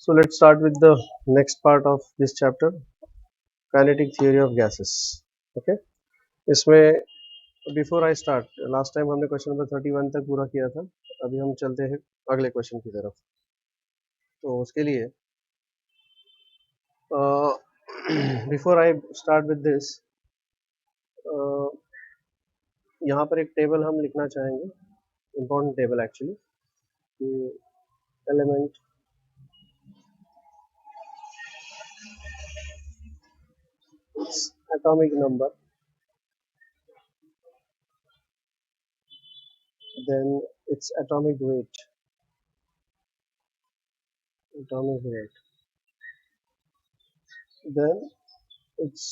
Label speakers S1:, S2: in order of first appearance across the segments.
S1: So let's start with the next part of this chapter, kinetic theory of gases. Okay, इसमें before I start last time हमने question number 31 तक पूरा किया था. अभी हम चलते हैं अगले क्वेश्चन की तरफ. तो उसके लिए before I start with this, यहाँ पर एक टेबल हम लिखना चाहेंगे, इम्पोर्टेंट टेबल एक्चुअली, कि element atomic number, then its atomic weight, then its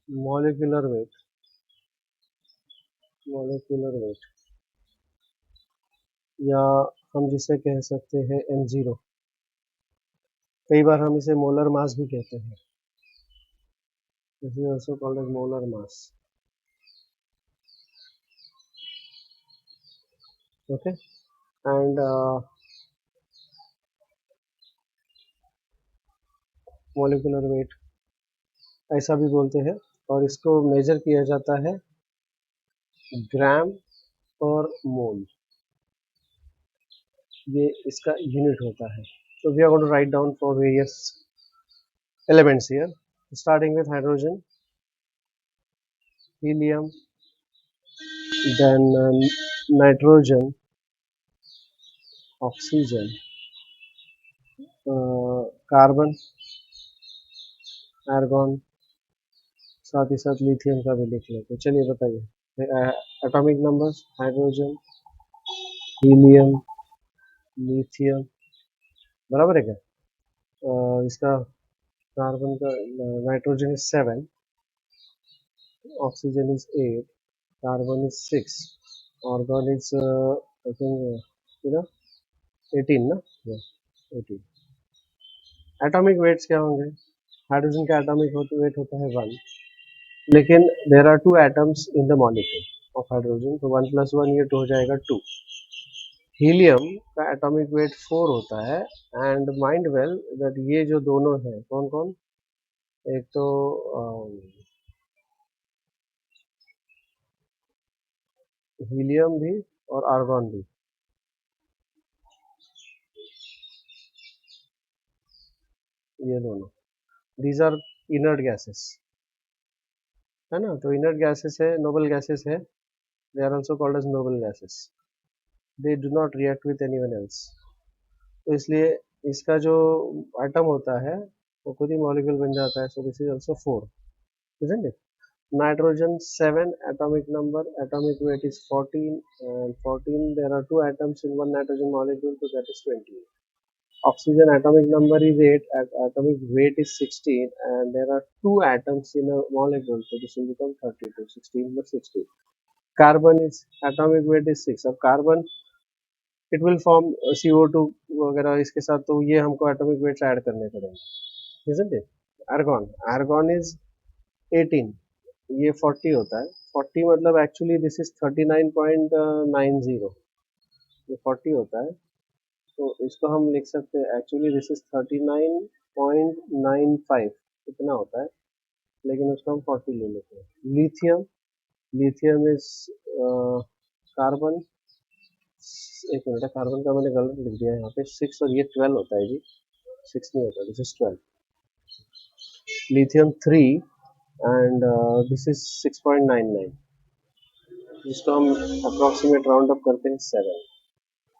S1: molecular weight, या हम जिसे कह सकते हैं m0. कई बार हम इसे मोलर मास भी कहते हैं. This is also called as molar mass. Okay, and molecular weight ऐसा भी बोलते हैं, और इसको मेजर किया जाता है ग्राम और मोल. ये इसका यूनिट होता है. So we are going to write down for various elements here, starting with hydrogen, helium, then nitrogen, oxygen, carbon, argon, साथ ही साथ लिथियम का भी लिख लेते. चलिए बताइए atomic numbers. Hydrogen, helium, lithium, बराबर है क्या? इसका कार्बन का, nitrogen is 7, oxygen is 8, carbon is 6, argon is I think 18 ना. 18. एटॉमिक वेट्स क्या होंगे? हाइड्रोजन का एटॉमिक वेट होता है 1, लेकिन there are 2 atoms in the molecule of hydrogen, तो 1 + 1 ये 2 हो जाएगा 2. हीलियम का एटॉमिक वेट 4 होता है, एंड माइंड वेल दैट ये जो दोनों है कौन कौन, एक तो हीलियम भी और आर्गन भी, ये दोनों, दीज आर इनर्ट गैसेस, है ना. तो इनर्ट गैसेस है, नोबल गैसेस है, they are also called as noble gases. They do not react with anyone else. तो इसलिए इसका जो एटम होता है वो खुद ही मॉलिक्यूल बन जाता है. सो this is also 4, isn't it? Nitrogen 7 atomic number, atomic weight is 14, and 14 there are 2 atoms in one nitrogen molecule, so that is 20. Oxygen atomic number is 8, atomic weight is 16, and there are 2 atoms in a molecule, so this will become 32. 16 plus 16. Carbon is atomic weight is 6. अब carbon it will form CO2 वगैरह इसके साथ, तो ये हमको atomic weights add करने पड़ेंगे, isn't it? Argon is 18, ये 40 होता है. 40 मतलब एक्चुअली दिस इज 39.90, ये 40 होता है. तो इसको हम लिख सकते हैं एक्चुअली दिस इज 39.95, इतना होता है, लेकिन उसको हम 40 ले लेते हैं. लिथियम इज कार्बन, एक मिनट, कार्बन का मैंने गलत लिख दिया है यहाँ पे 6, और ये 12 होता है जी, 6 नहीं होता, this is 12. Lithium 3, and this is 6.99, जिसको हम अप्रोक्सीमेट राउंड अप करते हैं 7.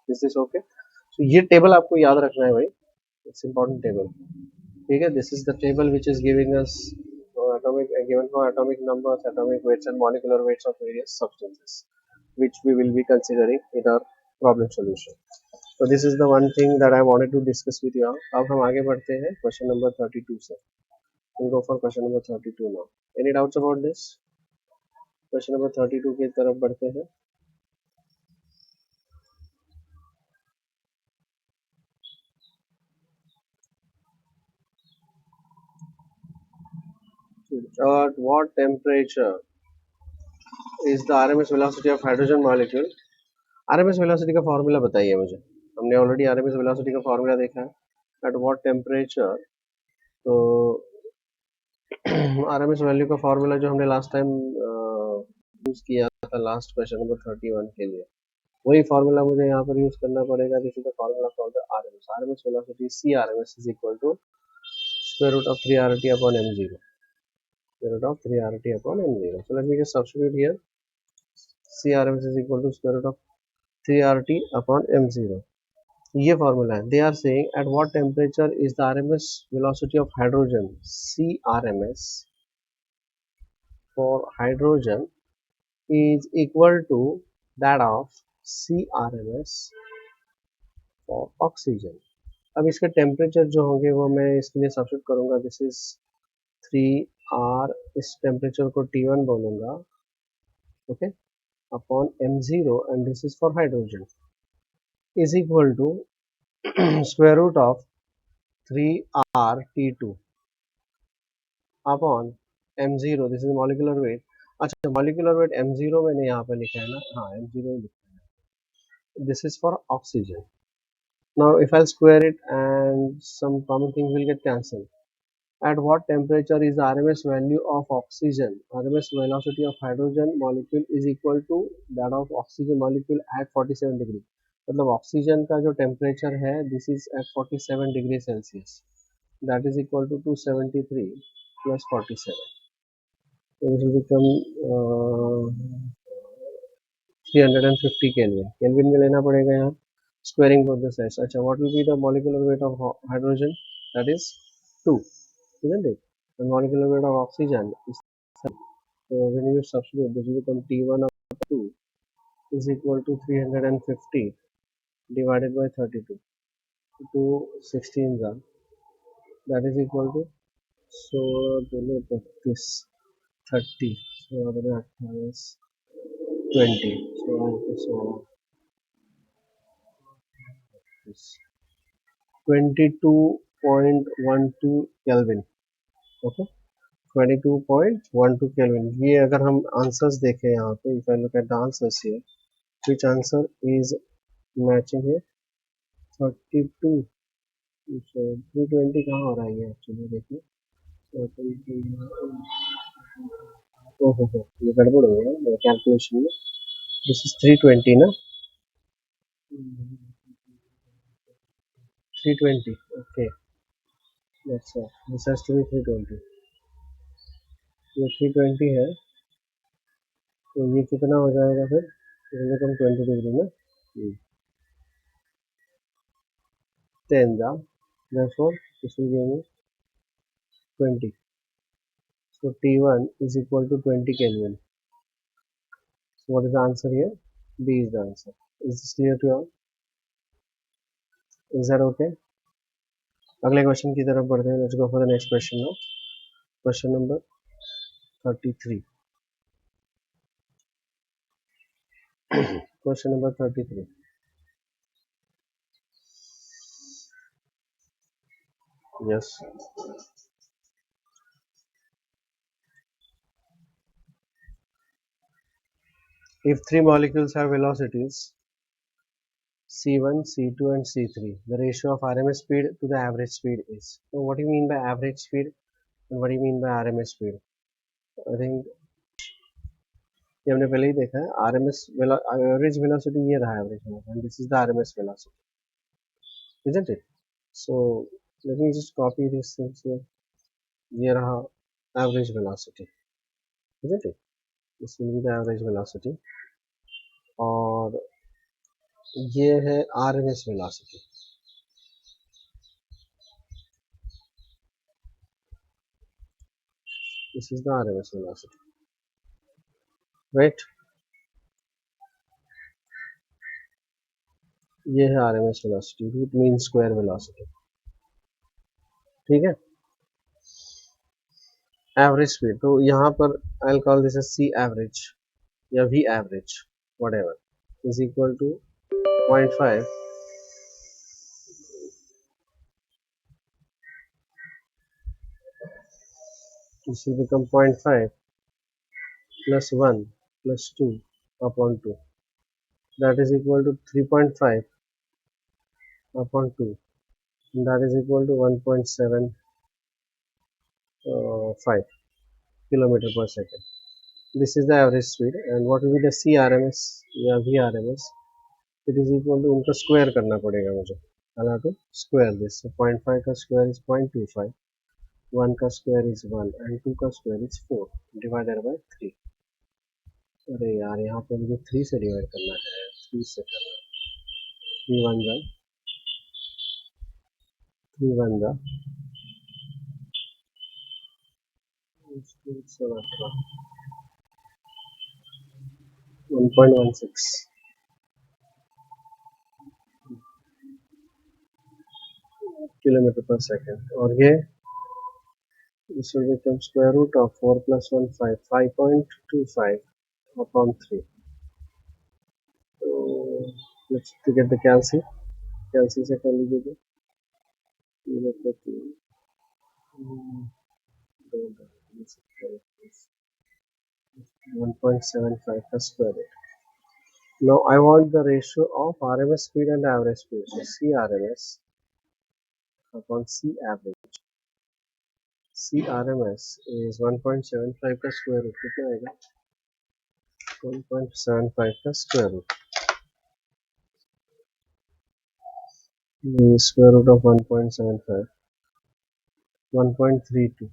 S1: This is okay. तो ये टेबल आपको याद रखना है भाई, इट्स इंपॉर्टेंट टेबल. ठीक है, this is the table which is giving us atomic given for atomic numbers, atomic weights and molecular weights of various substances which we will be considering in our problem solution. So this is the one thing that I wanted to discuss with you all. अब हम आगे बढ़ते हैं question number 32 से. We'll go for question number 32 now. Any doubts about this? Question number 32 की तरफ बढ़ते हैं. At what temperature is the RMS velocity of hydrogen molecule? RMS velocity का फॉर्मूला बताइए मुझे. हमने ऑलरेडी RMS velocity का फॉर्मूला देखा है. at what temperature. तो RMS वैल्यू का फॉर्मूला जो हमने लास्ट टाइम यूज किया था लास्ट क्वेश्चन नंबर 31 के लिए, वही फॉर्मूला मुझे यहाँ पर यूज करना पड़ेगा. This is the formula for the RMS. RMS velocity CRMS is equal to square root of 3RT upon m0. Square root of 3RT upon m0. So let me just substitute here. CRMS is equal to square root of 3RT upon m0. ये formula है. They are saying at what temperature is the RMS velocity of hydrogen. CRMS for hydrogen is equal to that of CRMS for oxygen. अब इसके temperature जो होंगे वो मैं इसके लिए सब्स्टिट्यूट करूंगा. दिस इज 3R, इस टेम्परेचर को T1 बोलूंगा, okay, upon m0 and this is for hydrogen is equal to square root of 3R T2 upon m0. This is molecular weight. अच्छा, मॉलिक्यूलर वेट m0 मैंने यहाँ पे लिखा है ना. हाँ, m0 ही लिखा है. This is for oxygen. Now if I'll square it and some common things will get cancelled. At what temperature is the RMS value of oxygen? RMS velocity of hydrogen molecule is equal to that of oxygen molecule at 47 degree. मतलब oxygen का जो temperature है this is at 47 degree Celsius, that is equal to 273 plus 47. So this will become 350 kelvin. Kelvin में लेना पड़ेगा यहाँ, squaring both the sides. अच्छा, what will be the molecular weight of hydrogen? That is 2, isn't it? The molecular weight of oxygen is 7. So when you substitute, this will become T1 of 2 is equal to 350 divided by 32. 2 16s are, that is equal to, so 30, so 20. So 22.12 Kelvin. Okay, 22.12 kelvin. ये अगर हम answers देखें यहाँ पे, if I look at the answers here, which answer is matching है? 32. so 320 कहाँ हो रहा है ये एक्चुअली? देखिए, ओहो, ये गड़बड़ हो गया मेरे कैलकुलेशन में. दिस इज 320 ना, 320. Okay, this has to be 320. ये 320 है, तो ये कितना हो जाएगा फिर? कम 20 डिग्री ना. 10 जा, therefore this will give me 20. So T1 is equal to 20 Kelvin. So what is the answer here? B is the answer. Is this clear to you all? Is that okay? अगले question की तरफ बढ़ते हैं. Let's go for the next question now. Question number 33. Question number 33. Yes. If three molecules have velocities C1, C2 and C3, the ratio of RMS speed to the average speed is. So what do you mean by average speed and what do you mean by RMS speed? I think ये हमने पहले ही देखा है. RMS average velocity ये रहा average velocity, and this is the RMS velocity, isn't it? So let me just copy these things here. ये रहा average velocity, isn't it? This will be the average velocity. और ये है RMS velocity. This is the RMS velocity, right? ये है RMS velocity, root mean square velocity. ठीक है. Average speed, तो यहाँ पर I will call this C average या V average, whatever, is equal to 0.5 this will become 0.5 plus 1 plus 2 upon 2, that is equal to 3.5 upon 2 that is equal to 1.75 kilometer per second. This is the average speed, and what will be the CRMS या VRMS? It is equal to उनका square करना पड़ेगा मुझे. I'll have to square this. So 0.5 का square is 0.25, 1 का square is 1, and 2 का square is 4 divided by 3. अरे यार यहाँ पे मुझे 3 से डिवाइड करना है, 3 से करना है. 3 1 जा 3 1 जा 1.16 किलोमीटर पर सेकेंड. और ये this will become square root of 4 plus 1 5 5.25 upon 3. So let's get the calci से कर लीजिए. 1.75 का square root. Now I want the ratio of RMS speed and average speed. So CRMS upon C average. CRMS is 1.75 का square root. कितना आएगा? 1.75 का square root. The square root of 1.75. 1.32.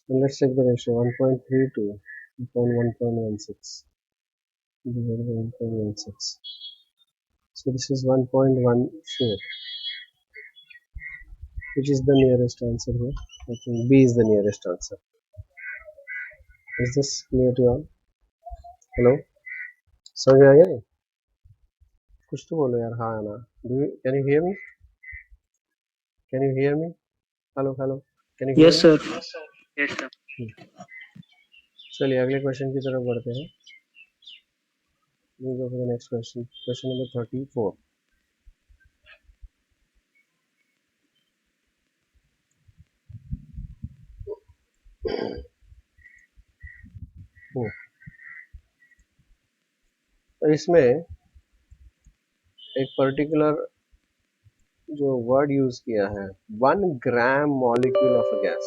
S1: And let's check the ratio. 1.32 upon 1.16 divided by 1.16. So this is 1.14, which is the nearest answer here. I think B is the nearest answer. Is this clear to all? Hello? समझ में आ गया नहीं? कुछ तो बोलो यार. हाँ ना. Can you hear me? Can you hear me? Hello, hello. Can you hear
S2: Yes,
S1: me?
S2: sir. Yes, sir.
S1: चलिए अगले क्वेश्चन की तरफ बढ़ते हैं. We go for the next question. Question number 34. तो इसमें एक पर्टिकुलर जो वर्ड यूज किया है, 1 gram molecule of a gas.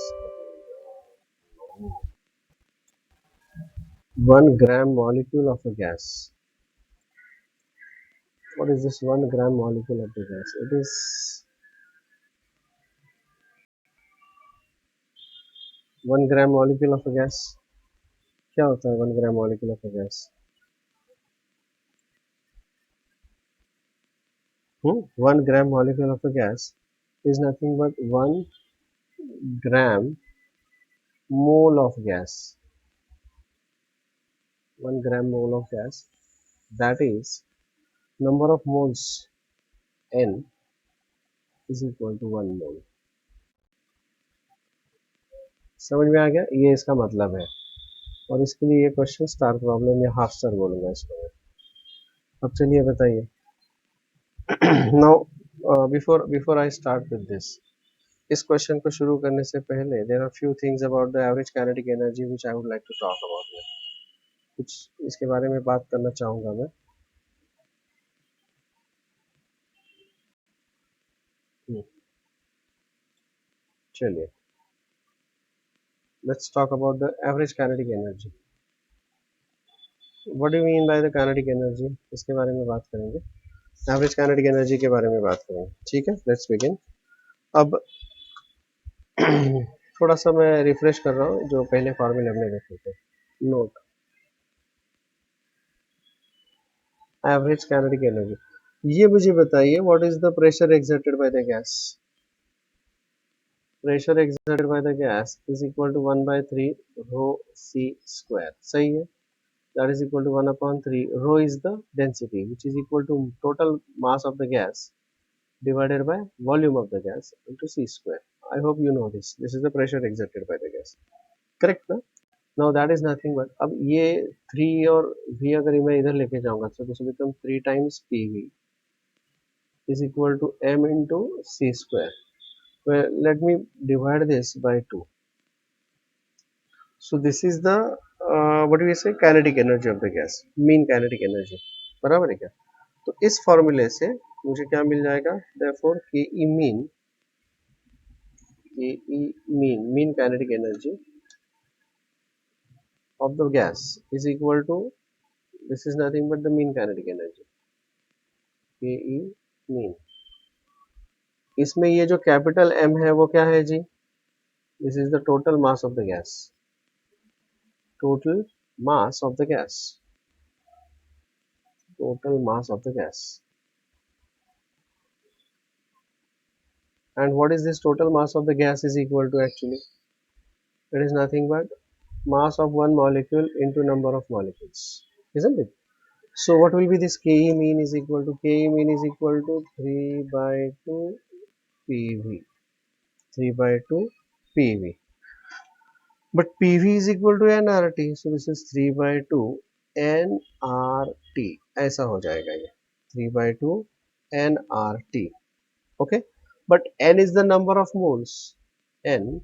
S1: 1 gram molecule of a gas. What is this 1 gram molecule of the gas? It is 1 gram molecule of a gas. क्या होता है 1 gram molecule of a gas? 1 gram molecule of a gas is nothing but 1 gram mole of gas. 1 gram mole of gas, that is number of moles n is equal to 1 mole. समझ में आ गया? ये इसका मतलब है. और इसके लिए ये क्वेश्चन स्टार प्रॉब्लम या हाफ स्टार बोलूंगा इसको. अब चलिए बताइए. Now before I start with this, इस क्वेश्चन को शुरू करने से पहले there are few things about the average kinetic energy which I would like to talk about. कुछ इसके बारे में बात करना चाहूंगा मैं. चलिए let's talk about the average kinetic energy. What do you mean by the kinetic energy? इसके बारे में बात करेंगे. एवरेज काइनेटिक एनर्जी के बारे में बात करेंगे. ठीक है, लेट्स बिगिन. अब थोड़ा सा मैं रिफ्रेश कर रहा हूँ जो पहले फॉर्मूले हमने देखे थे. Note average kinetic energy. ये मुझे बताइए what is the pressure exerted by the gas. Pressure exerted by the gas is equal to 1 by 3 rho c square. सही है. That is equal to 1 upon 3. Rho is the density, which is equal to total mass of the gas divided by volume of the gas into c square. I hope you know this. This is the pressure exerted by the gas. Correct ना? Now that is nothing but, अब ये 3 और v अगर मैं इधर लेके जाऊंगा तो this will become 3 times pv is equal to m into c square. Well, let me divide this by 2. So this is the what do we say, kinetic energy of the gas, mean kinetic energy. बराबर है क्या? तो इस फॉर्मूले से मुझे क्या मिल जाएगा, therefore mean kinetic energy of the gas is equal to, this is nothing but the mean kinetic energy, Ke mean. इसमें ये जो कैपिटल M है वो क्या है जी, this is the total mass of the gas, total mass of the gas, total mass of the gas. And what is this total mass of the gas is equal to actually? It is nothing but mass of one molecule into number of molecules, isn't it? So what will be this Ke mean is equal to, Ke mean is equal to 3 by 2 PV, 3 by 2 PV. But PV is equal to nRT, so this is 3 by 2 nRT, ऐसा हो जाएगा ये 3 by 2 nRT. Okay, but n is the number of moles, n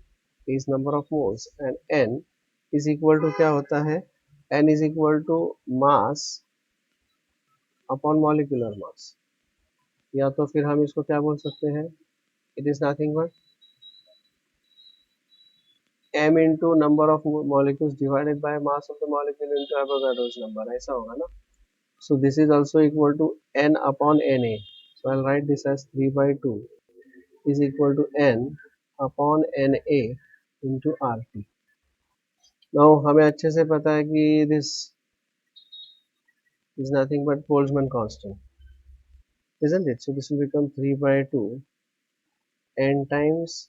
S1: is number of moles, and n is equal to क्या होता है, n is equal to mass upon molecular mass, या तो फिर हम इसको क्या बोल सकते हैं, it is nothing but m into number of molecules divided by mass of the molecule into Avogadro's number, ऐसा होगा ना. So this is also equal to n upon Na. So I'll write this as 3 by 2 is equal to n upon Na into RT. Now हमें अच्छे से पता है कि this is nothing but Boltzmann constant, isn't it? So this will become 3 by 2 n times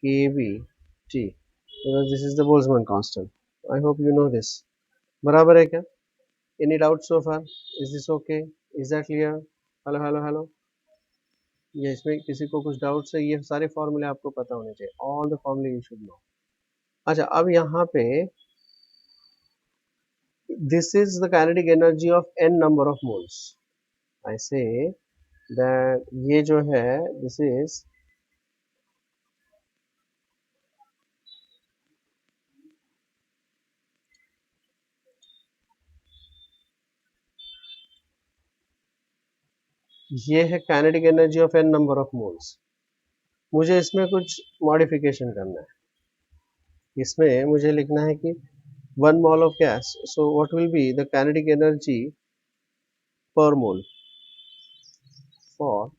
S1: kBT, because this is the Boltzmann constant. I hope you know this. बराबर है क्या? Any doubts so far? Is this okay? Is that clear? Hello, hello, hello. ये इसमें किसी को कुछ doubts है? ये सारे फॉर्मूले आपको पता होने चाहिए. ऑल द फॉर्मूले यू शुड नो. अच्छा, अब यहाँ पे this is the kinetic energy of n number of moles. I say that ये जो है this is ये है kinetic energy of n number of moles. मुझे इसमें कुछ मॉडिफिकेशन करना है. इसमें मुझे लिखना है कि 1 mole of gas, so what will be the kinetic energy per mole for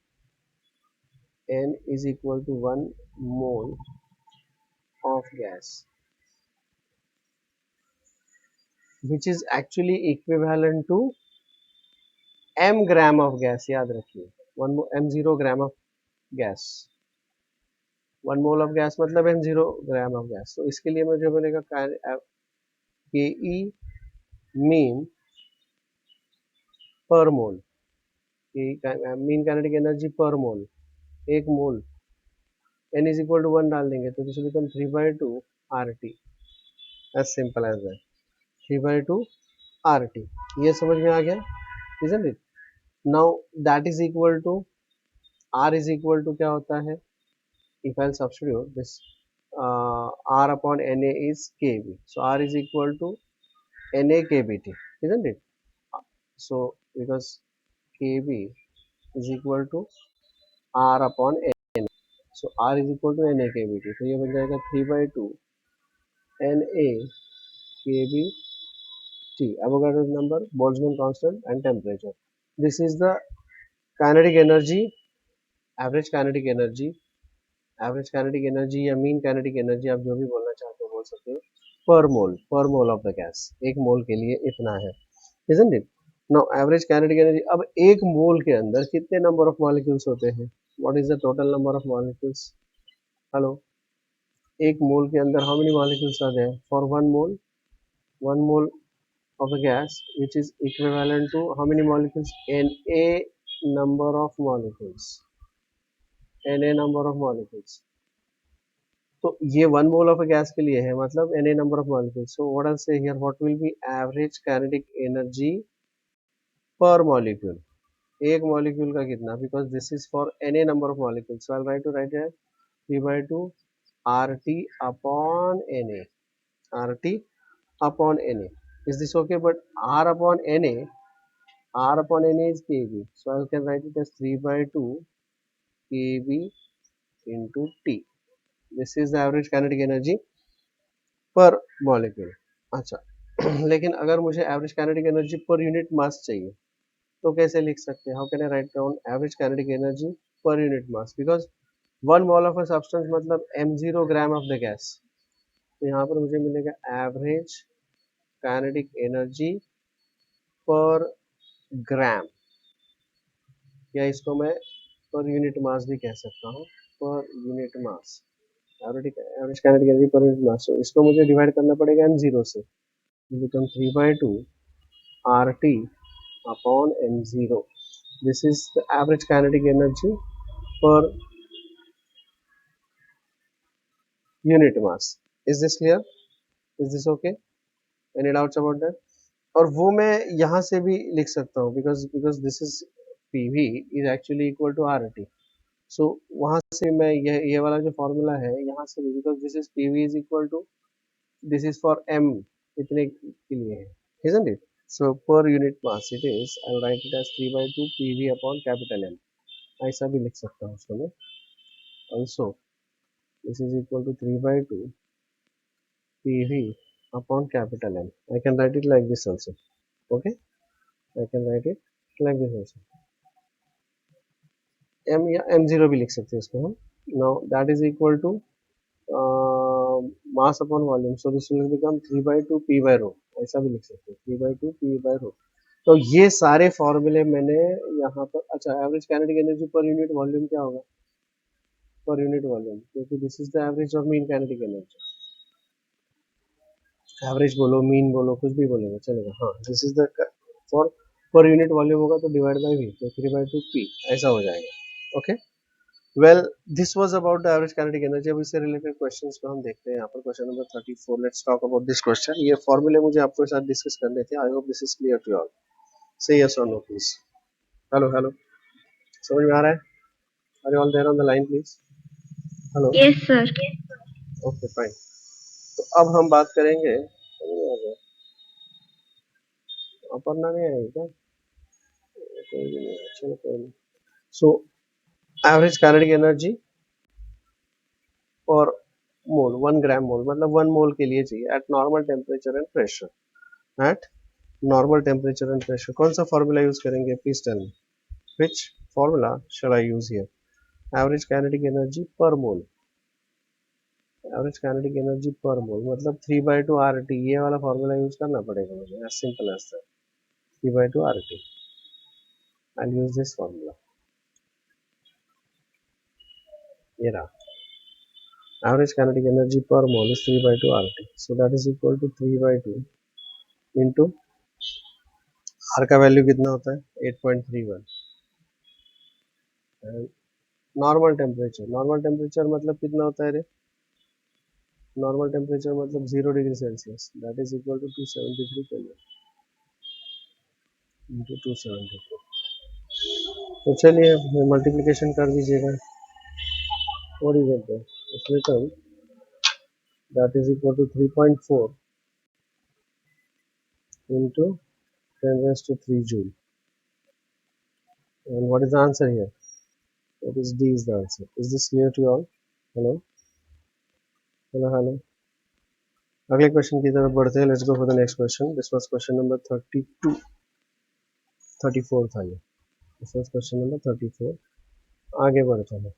S1: n is equal to 1 mole of gas, which is actually equivalent to m gram of gas. याद रखिए, 1 m0 gram of gas, 1 mole of gas मतलब m0 gram of gas. तो इसके लिए मुझे बोलेगा Ke mean per mole, mean kinetic energy per mole, एक मोल, n is equal to 1 डाल देंगे तो this will become 3 by 2 RT, as simple as that. 3 by 2 RT, ये समझ में आ गया, isn't it? Now that is equal to R is equal to क्या होता है, if I'll substitute this R upon Na is kV, so R is equal to Na kBT, isn't it? So because kV is equal to R upon Na, so R is equal to Na kBT, तो ये बन जाएगा 3 by 2 Na kBT, Avogadro's number, Boltzmann constant and temperature. This is the kinetic energy, average kinetic energy, average kinetic energy या mean kinetic energy, आप जो भी बोलना चाहते हो बोल सकते हो, पर मोल ऑफ द गैस, एक मोल के लिए इतना है, isn't it? Now average kinetic energy, अब एक मोल के अंदर कितने नंबर ऑफ मॉलिक्यूल्स होते हैं, what is the total number of molecules, hello, एक मोल के अंदर how many molecules are there, for one mole of a gas which is equivalent to how many molecules, Na number of molecules, Na number of molecules. तो ये 1 mole of a gas के लिए है, मतलब Na number of molecules. So what I say here, what will be average kinetic energy per molecule, एक molecule का कितना, because this is for Na number of molecules. So I will write to write here 3 by 2 RT upon Na, RT upon Na. Is this okay? But R upon Na R upon Na is kb, so I can write it as 3 by 2 kb into T. This is the average kinetic energy पर molecule. अच्छा. लेकिन अगर मुझे average kinetic energy per unit mass चाहिए तो कैसे लिख सकते हैं? How can I write down average kinetic energy per unit mass? Because 1 mole of a substance मतलब m0 gram of the gas. तो यहाँ पर मुझे मिलेगा एवरेज काइनेटिक एनर्जी पर ग्राम, या इसको मैं पर यूनिट मास भी कह सकता हूँ. Per unit mass, average kinetic energy per unit mass. तो इसको मुझे डिवाइड करना पड़ेगा m0 से. Become 3 by 2 RT upon m0. This is the average kinetic energy per unit mass. Is this clear? Is this okay? Any doubts about that? और वो मैं यहाँ से भी लिख सकता हूँ because this is PV is actually equal to RT. So वहाँ से मैं ये वाला जो फॉर्मूला है यहाँ से भी, because this is PV is equal to this is for M इतने के लिए है, isn't it? So per unit mass it is, I'll write it as 3 by 2 PV upon capital M. ऐसा भी लिख सकता हूँ उसको मैं. Also this is equal to 3 by 2 PV upon capital M. I can write it like this also. Okay, I can write it like this also. M या M0 भी लिख सकते हैं इसको हम. Now that is equal to mass upon volume. So this will become 3 by 2 P by rho. ऐसा भी लिख सकते हैं 3 by 2 P by rho. तो ये सारे फॉर्मूले मैंने यहाँ पर. अच्छा, average kinetic energy per unit volume क्या होगा? पर यूनिट वॉल्यूम, क्योंकि this is the average of mean kinetic energy. Average बोलो, मीन बोलो, कुछ भी बोलेगा चलेगा. हाँ, this is the for per unit volume होगा तो डिवाइड बाय वी, तो 3 by 2 P ऐसा हो जाएगा. Okay, well this was about the average kinetic energy. अब इससे रिलेटेड क्वेश्चंस को हम देखते हैं. यहाँ पर question number 34. Let's talk about this question. ये फॉर्मूले मुझे आपके साथ डिस्कस करने थे. I hope this is clear to all. Say yes और नो प्लीज. हेलो हेलो, समझ में आ रहा है? Are you all there on the line please? Hello.
S2: Yes sir.
S1: Okay fine. तो अब हम बात करेंगे. अपर्णा नहीं आएगी क्या? कोई भी नहीं, चलो कोई नहीं. सो एवरेज काइनेटिक एनर्जी और मोल, 1 ग्राम मोल मतलब 1 मोल के लिए चाहिए at normal temperature and pressure. At normal temperature and pressure कौन सा फॉर्मूला यूज करेंगे? Please tell me which formula shall I use here? Average kinetic energy per mole. Average kinetic energy per मोल मतलब 3 by 2 RT. ये वाला formula use करना पड़ेगा मुझे. As simple as that. 3 by 2 RT. I'll use this formula. ये रहा. Average kinetic energy per mole is 3 by 2 RT. So that is equal to 3 by 2 into R का value कितना होता है? 8.31. And normal temperature, normal temperature मतलब कितना होता है रे? नॉर्मल टेम्परेचर मतलब 0 degree Celsius. That is equal to 273 kelvin into 273. तो चलिए मल्टीप्लिकेशन कर दीजिएगा. What is it there? It's written that is equal to 3.4 into 10 raised to 3 joule. And what is the answer here? That is D is the answer. Is this clear to you all? Hello? Hello, hello. अगले question की तरफ बढ़ते हैं. Let's go for the next question. This was question number 32. 34 था ये. This was question number 34. आगे बढ़ते हैं.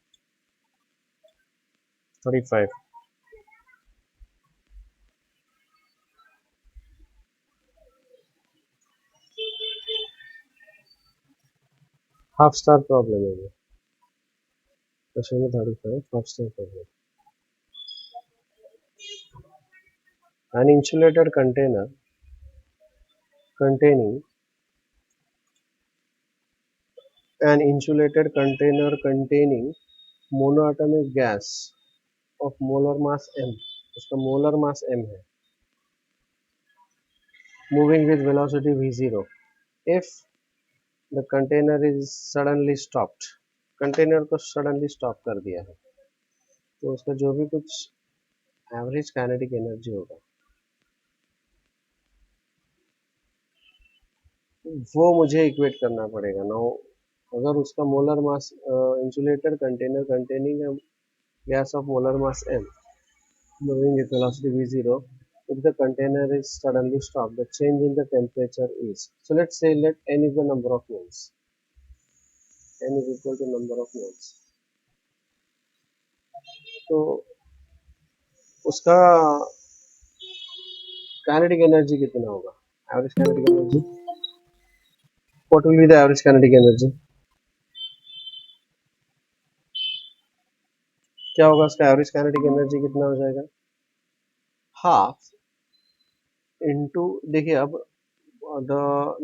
S1: 35. हाफ स्टार प्रॉब्लम है ये. Question number 35 half star problem. An insulated container containing monoatomic gas of molar mass m. उसका molar mass m है. Moving with velocity v0. If the container is suddenly stopped, container को suddenly stop कर दिया है तो उसका जो भी कुछ एवरेज काइनेटिक एनर्जी होगा वो मुझे इक्वेट करना पड़ेगा ना। अगर उसका molar mass insulator container containing gas off molar mass m moving with velocity v0, if the container is suddenly stopped, the change in the temperature is, so let's say let n is the number of moles, n is equal to number of moles, तो उसका kinetic energy कितना होगा, average kinetic energy, what will be the average kinetic energy, क्या होगा उसका average kinetic energy कितना हो जाएगा, हाफ इनटू, देखिए अब the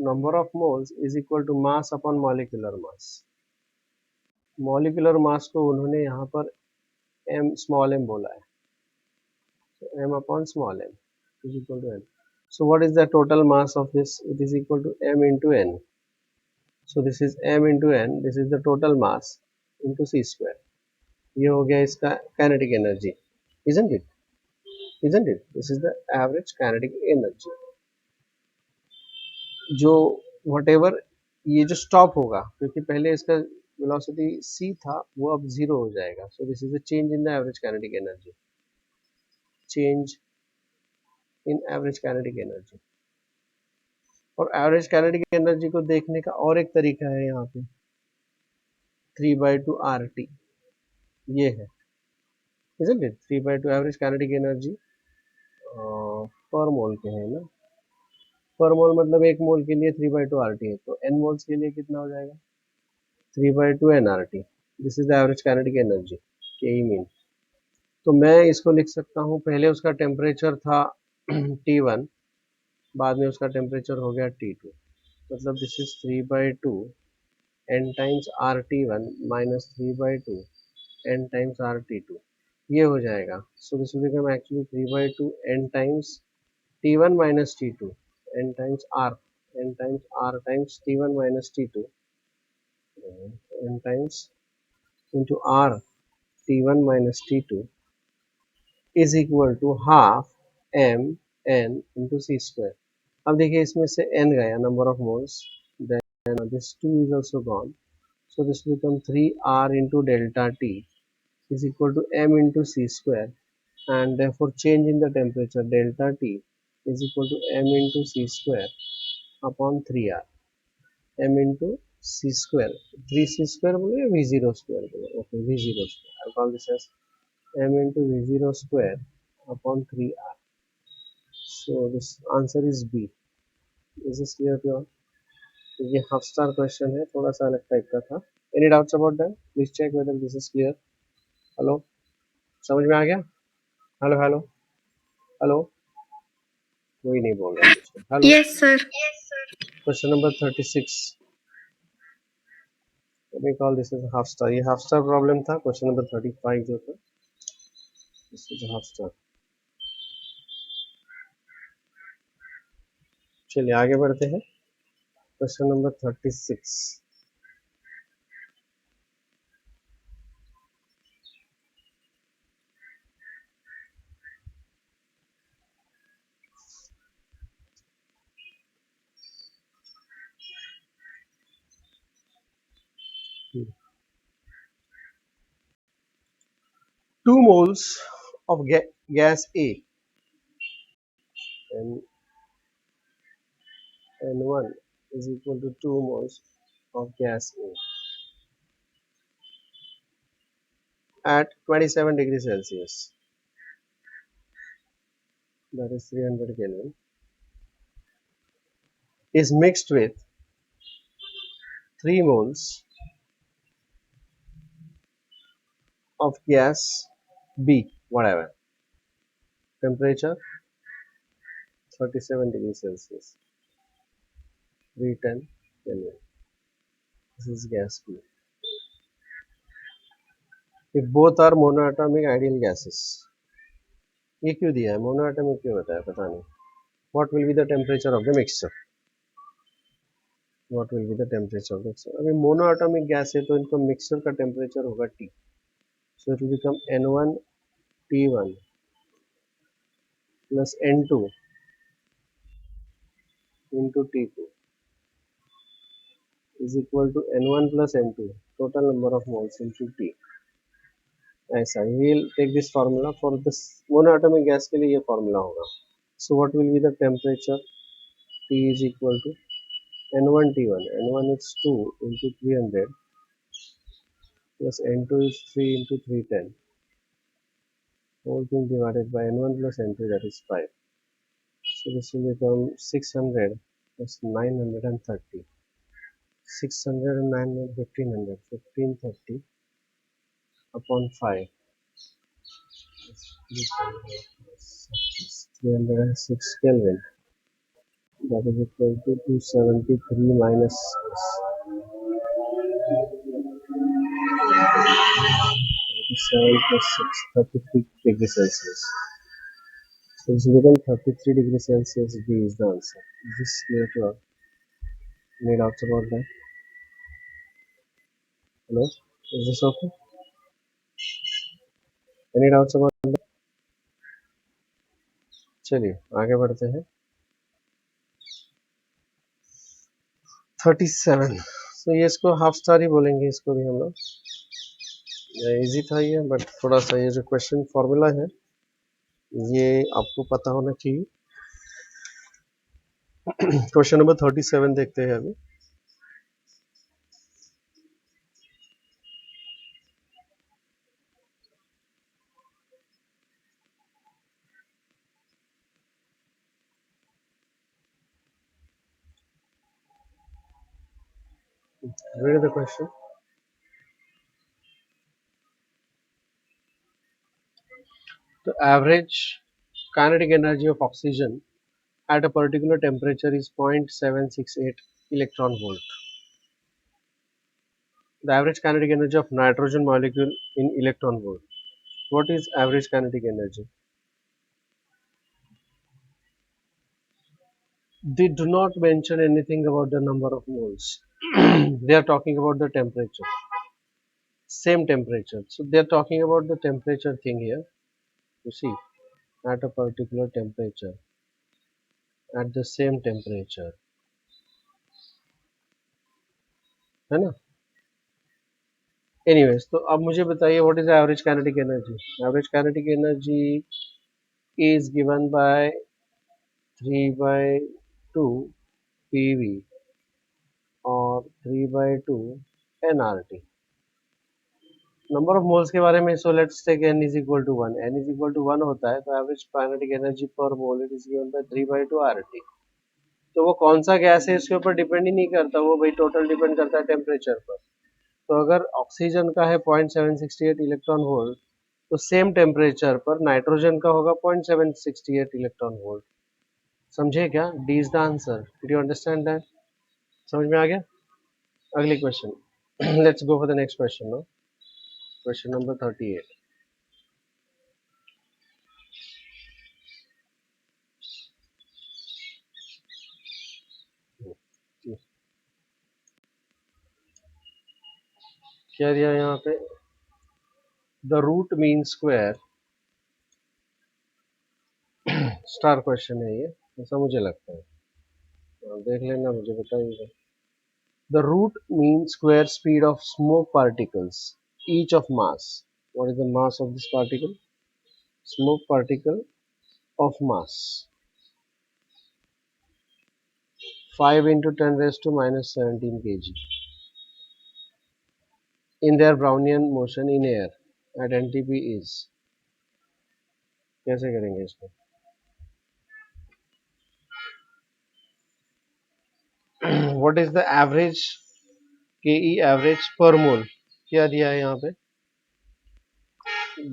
S1: number of moles is equal to mass upon molecular mass, molecular mass को उन्होंने यहाँ पर m small m बोला है, so m upon small m is equal to n. So what is the total mass of this? It is equal to m into n. So this is m into n, this is the total mass into c square. ये हो गया इसका kinetic energy, isn't it? Isn't it? This is the average kinetic energy. जो whatever ये जो stop होगा, क्योंकि पहले इसका velocity c था, वो अब 0 हो जाएगा. So this is the change in the average kinetic energy. Change in average kinetic energy. और एवरेज काइनेटिक एनर्जी को देखने का और एक तरीका है, यहाँ पे 3/2 RT ये है, isn't it? 3/2 average kinetic energy per मोल के है ना, पर मोल मतलब एक मोल के लिए 3/2 RT है, तो n मोल्स के लिए कितना हो जाएगा 3/2 nRT. This is the average kinetic energy, यही मीन. तो मैं इसको लिख सकता हूँ, पहले उसका टेम्परेचर था T1, बाद में उसका टेम्परेचर हो गया T2, मतलब this is 3/2 n times RT1 minus 3/2 n times RT2, ये हो जाएगा. सो this will become actually 3/2 n times T1 minus T2 n times R, n times R times T1 minus T2 n times into R T1 minus T2 is equal to half m n into c square. अब देखिए इसमें से n गया, number of moles, then this 2 is also gone, so this will become 3r into delta t is equal to m into c square, and therefore change in the temperature delta t is equal to m into c square upon 3r, m into c square, 3c square बोलो या v0 square बोलो, okay v0 square, I'll call this as m into v0 square upon 3r. So this answer is B. Is this clear to all? ये half star question है, थोड़ा सा अलग type का था. Any doubts about that? Please check whether this is clear. Hello, समझ में आ गया? हेलो हेलो हेलो, कोई नहीं बोल रहा कुछ. Hello.
S2: Yes sir.
S1: Question number 36. Let me call this as a half star. ये हाफ स्टार प्रॉब्लम था. क्वेश्चन नंबर 35 जो था, दिस इज हाफ स्टार. चलिए आगे बढ़ते हैं. Question number 36. Two moles of gas A and N1 is equal to 2 moles of gas A at 27 degrees Celsius, that is 300 Kelvin, is mixed with 3 moles of gas B, whatever, temperature 37 degrees Celsius, 310 Kelvin. This is gas B. If both are monoatomic ideal gases, ये क्यों दिया है, monoatomic क्यों बताया, पता नहीं. What will be the temperature of the mixture? What will be the temperature of the mixture? अगर monoatomic gas है तो इनका मिक्सचर का टेम्परेचर होगा T. So it will become N1 T1 plus N2 into T2 is equal to N1 plus N2, total number of moles into T. ऐसा ही we'll take this formula for this monoatomic gas के लिए ये formula होगा. So what will be the temperature? T is equal to N1 T1. N1 is 2 into 300 plus N2 is 3 into 310. Whole thing divided by N1 plus N2, that is 5. So this will become 600 plus 930. 600 and 900, 1500. 1530 upon 5. 306 Kelvin. That is equal to 273 minus 37 plus 6, 33 degrees Celsius. So this will become 33 degrees Celsius. B is the answer. Is this clear to all? Any doubts about that? Hello? Is this okay? Any doubts about that? चलिए आगे बढ़ते हैं. 37. So ये इसको half star ही बोलेंगे, इसको भी हम लोग. इजी था ये, बट थोड़ा सा ये जो क्वेश्चन फॉर्मूला है ये आपको पता होना चाहिए. क्वेश्चन नंबर 37 देखते हैं अभी. Read the question. The average kinetic energy of oxygen at a particular temperature is 0.768 electron volt. The average kinetic energy of nitrogen molecule in electron volt. What is average kinetic energy? They do not mention anything about the number of moles. They are talking about the temperature. Same temperature. So they are talking about the temperature thing here. You see, at a particular temperature, at the same temperature, है ना? Anyways, तो अब मुझे बताइए what is the average kinetic energy? Average kinetic energy is given by 3 by 2 PV और 3 by 2 nRT. Number of moles के बारे में, so let's take n is equal to 1. n is equal to 1 होता है तो average kinetic energy per mole it is given by 3 by 2 RT. तो वो कौन सा गैस है इसके ऊपर डिपेंड ही नहीं करता, वो भाई टोटल डिपेंड करता है टेम्परेचर पर. तो अगर ऑक्सीजन का है 0.768 इलेक्ट्रॉन वोल्ट, तो सेम टेम्परेचर पर नाइट्रोजन का होगा 0.768 इलेक्ट्रॉन वोल्ट. समझे क्या? D is the answer. Did you understand that? समझ में आ गया? अगली question. Let's go for the next question now. Question number 38. क्या दिया यहाँ पे? The root mean square. Star question है ये, ऐसा मुझे लगता है. देख लेना, मुझे बताइएगा. The root mean square speed of smoke particles each of mass. What is the mass of this particle? Smoke particle of mass 5 into 10 raised to minus 17 kg in their Brownian motion in air at NTP is. कैसे करेंगे इसको? What is the average KE average per mole? क्या दिया है यहाँ पे?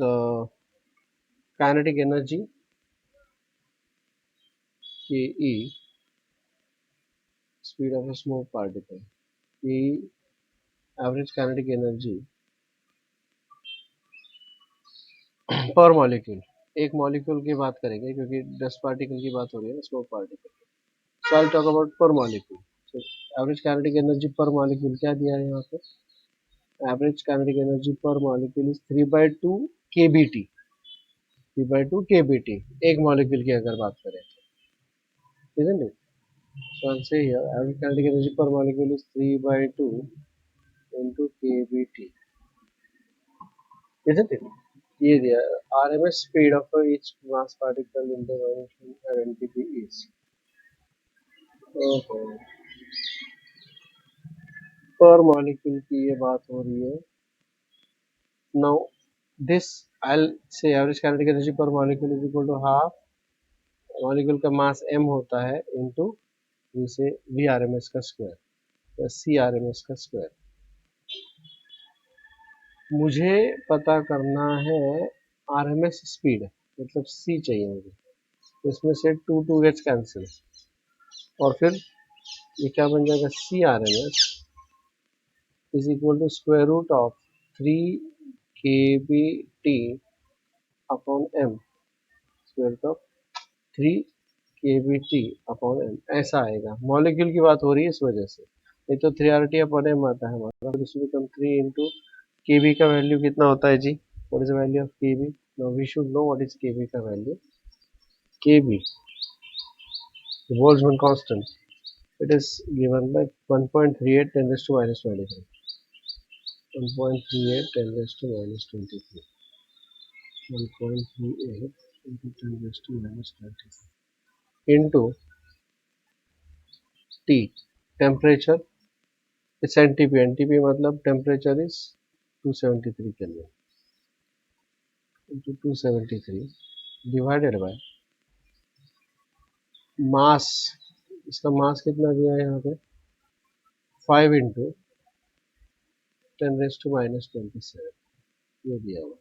S1: The kinetic energy KE, speed of a smoke particle. KE average kinetic energy पर molecule. एक मॉलिक्यूल की बात करेंगे क्योंकि डस्ट पार्टिकल की बात हो रही है ना, smoke particle. So I talk about per molecule. So average kinetic energy per molecule क्या दिया है यहाँ पे? Average kinetic energy per molecule is 3/2 kBT. 3/2 kBT एक मॉलिक्यूल की अगर बात करें, isn't it? So I'll say here average kinetic energy per molecule is 3 by 2 into kBt, isn't it? ये दिया RMS speed of each mass particle in the evolution NTP is per molecule की ये बात हो रही है. Now this I'll say average kinetic energy per molecule is equal to half molecule का मास m होता है इनटू जिसे VRMS का स्क्वायर या CRMS का स्क्वायर. मुझे पता करना है RMS स्पीड मतलब C चाहिए मुझे. इसमें से 2 गेट्स कैंसिल और फिर ये क्या बन जाएगा CRMS is equal to square root of 3 kBt upon m square root of 3 kBt upon m ऐसा आएगा. मॉलिक्यूल की बात हो रही है इस वजह से. नहीं तो 3RT अपॉन m आता है हमारा. इसमें कम 3 इंटू kb का वैल्यू कितना होता है जी? What is the value of kb? Now we should know what is kb का value. kb Boltzmann constant it is given by 1.38 10 raised to minus 23. 1.38 10 raised to minus 23. 1.38 into 10 raised to minus 23 into T temperature. It's NTP. NTP मतलब temperature is 273 Kelvin into 273 divided by mass. इसका मास कितना दिया है यहाँ पे 5 into 10 raised to minus 27 ये दिया हुआ.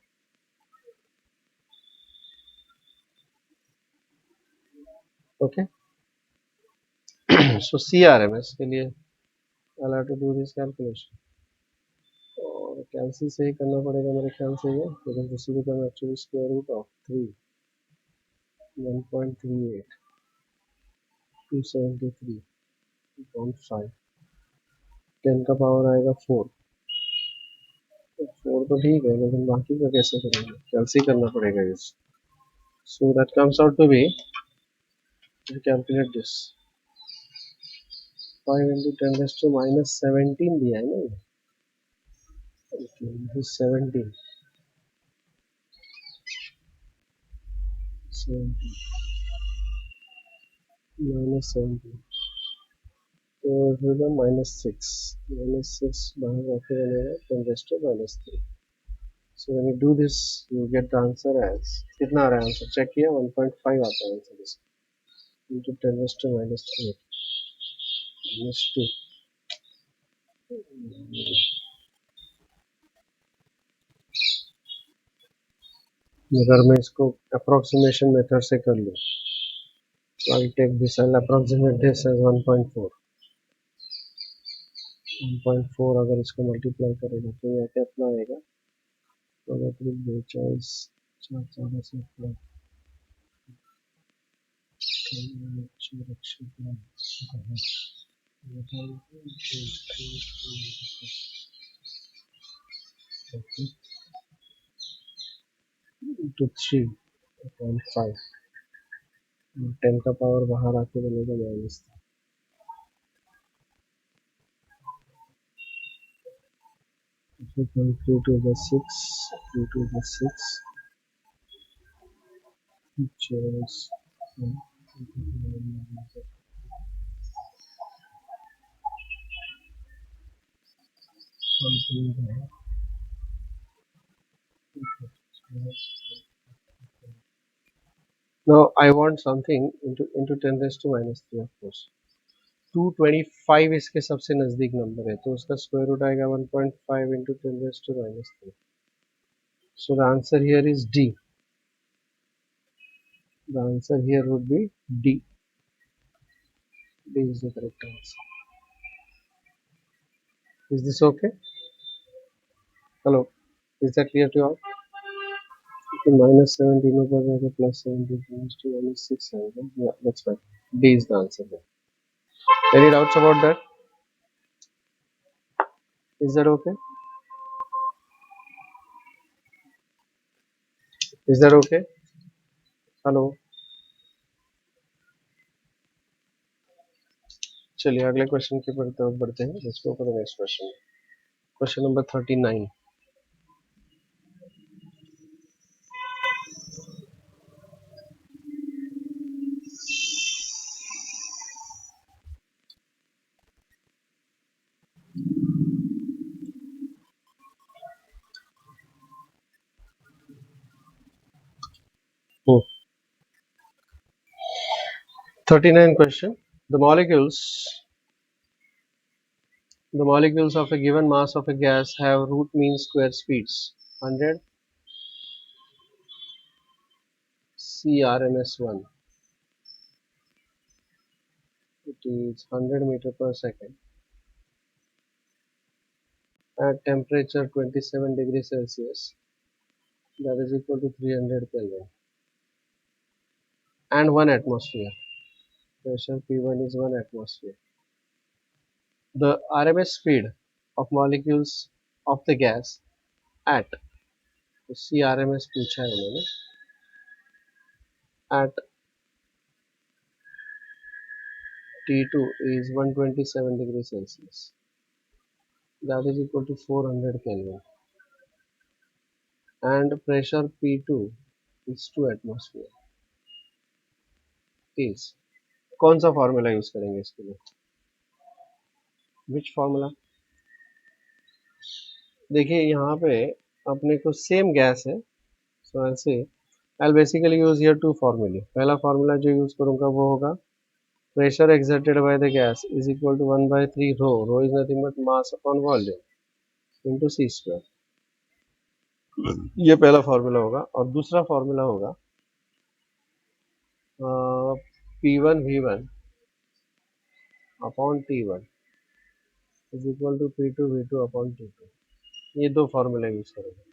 S1: ओके. सो CRMS के लिए I'll have to do this calculation. और कैंसिल से ही करना पड़ेगा मेरे ख्याल से ये because this will become actually square root of 3 1.38 273.5 10 का पावर आएगा 4. 4 तो ठीक है लेकिन बाकी का कैसे करेंगे? कैंसिल करना पड़ेगा इस. So that comes out to be calculate this 5 into 10 raised to minus 17 दिया है ना. this is 17 minus 17 तो होगा -6 बाहर जाके बनेगा 10 raised to minus 3. So when you do this you get the answer as कितना आ रहा है आंसर चेक किया 1.5 आता है आंसर इसका into 10 raised to minus 8 minus 2. अगर मैं इसको approximation मेथड से कर लूँ तो I'll take this I'll approximate this as 1.4 अगर इसको मल्टीप्लाई करेगा तो यह कितना आएगा तो अगर 42 4 से प्लस 3.5 10 का पावर बाहर आके बनेगा -3. 3 to the 6 3 to the 6 which is 1. Now I want something into 10 raised to minus 3 of course. 225 इसके सबसे नजदीक नंबर है तो उसका स्क्वायर रूट आएगा 1.5 into 10 raised to minus 3. So the answer here is D. The answer here would be D. D is the correct answer. Is this okay? Hello. Is that clear to you all? तो -17 ऊपर जाके +17 to -6 आएगा. Yeah, that's right. D is the answer there. Any doubts about that? Is that okay? Is that okay? Hello. चलिए अगले question के तरफ बढ़ते हैं. Let's go for the next question. Question number 39. Oh. 39 question. The molecules of a given mass of a gas have root mean square speeds 100 CRMS1. It is 100 meter per second at temperature 27 degrees Celsius, that is equal to 300 Kelvin, and 1 atmosphere. Pressure P1 is 1 atmosphere. The RMS speed of molecules of the gas at, तो CRMS पूछा है उन्होंने, at T2 is 127 degrees Celsius, that is equal to 400 Kelvin, and pressure P2 is 2 atmosphere. is कौन सा formula use करेंगे इसके लिए? Which formula? देखिए यहाँ पे अपने को सेम गैस है, सो आई से I'll basically use here two formulae. पहला फॉर्मूला जो यूज करूंगा वो होगा pressure exerted by the gas is equal to 1 by 3 rho. Rho is nothing but mass upon volume into c square. ये पहला फॉर्मूला होगा. और दूसरा फॉर्मूला होगा P1 V1 upon T1 is equal to P2 V2 upon T2. ये दो formula use करेंगे.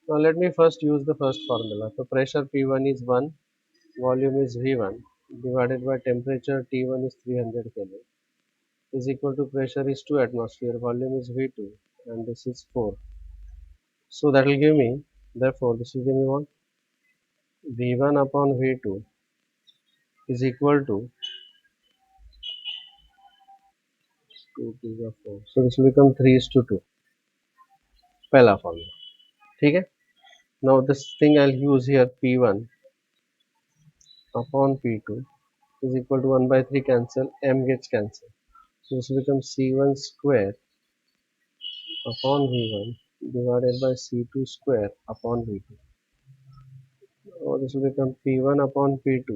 S1: Now let me first use the first formula. So pressure P1 is 1, volume is V1 divided by temperature T1 is 300 Kelvin is equal to pressure is 2 atmosphere, volume is V2 and this is 4. So that will give me, therefore this will give me what? V1 upon V2 is equal to 2 to the 4. So this will become 3:2. पहला formula. ठीक है. Now this thing I'll use here P1 upon P2 is equal to 1 by 3 cancel, M gets cancelled. So this becomes C1 square upon V1 divided by C2 square upon V2. Or this will become P1 upon P2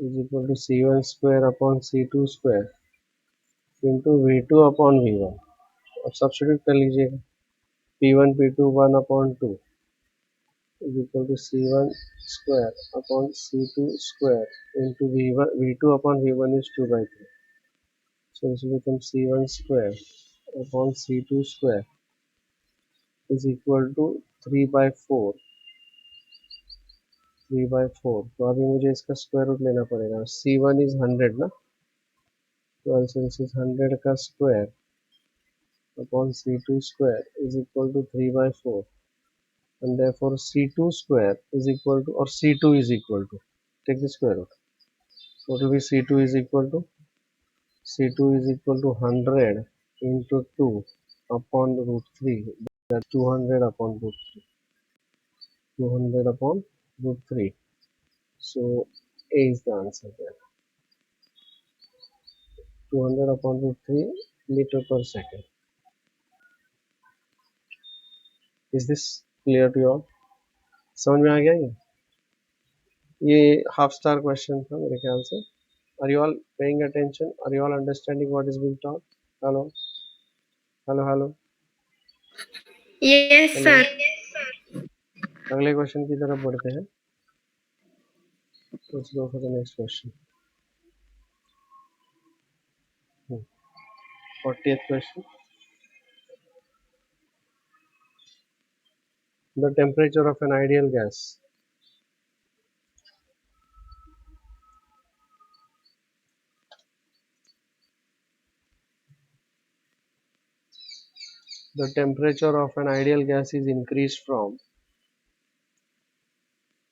S1: is equal to C1 square upon C2 square into V2 upon V1. अब substitute कर लीजिएगा. P1 P2 1 upon 2 is equal to C1 square upon C2 square into V1, V2 upon V1 is 2 by 3. So this will become C1 square upon C2 square is equal to 3 by 4. 3 by 4. तो अभी मुझे इसका square root लेना पड़ेगा. C1 is 100 ना, तो this is 100 का square upon C2 square is equal to 3 by 4, and therefore C2 square is equal to, or C2 is equal to, take the square root. What will be C2 is equal to? C2 is equal to 100 into 2 upon root 3, that's 200 upon root 3. 200 upon root 3. So A is the answer there. 200 upon root 3 meter per second. Is this clear to you all? समझ में आ गया ये half star question था मेरे ख्याल से. Are you all paying attention? Are you all understanding what is being taught? Hello, hello.
S2: Yes, sir.
S1: अगले क्वेश्चन की तरफ बढ़ते हैं. Let's go for the next question. 40th question. The temperature of an ideal gas. The temperature of an ideal gas is increased from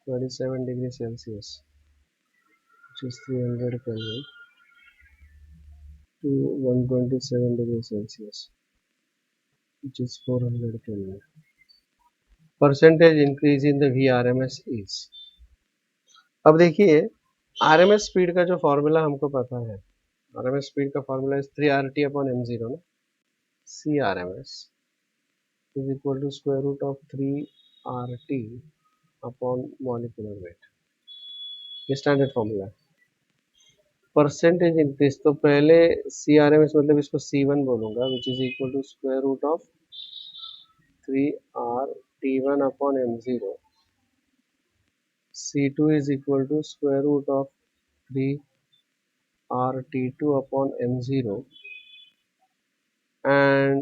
S1: 27 degrees Celsius, which is 300 Kelvin, to 127 degrees Celsius, which is 400 Kelvin. Percentage increase in the VRMS is. अब देखिए RMS speed का जो formula हमको पता है, RMS speed का formula is 3RT upon m0 ना, CRMS is equal to square root of 3RT upon molecular weight. ये स्टैंडर्ड फॉर्मूला है. परसेंटेज इंक्रीज, तो पहले CRMS मतलब इसको C1 बोलूंगा, which is equal to square root of 3RT1 upon m0. C2 is equal to square root of 3RT2 upon m0. And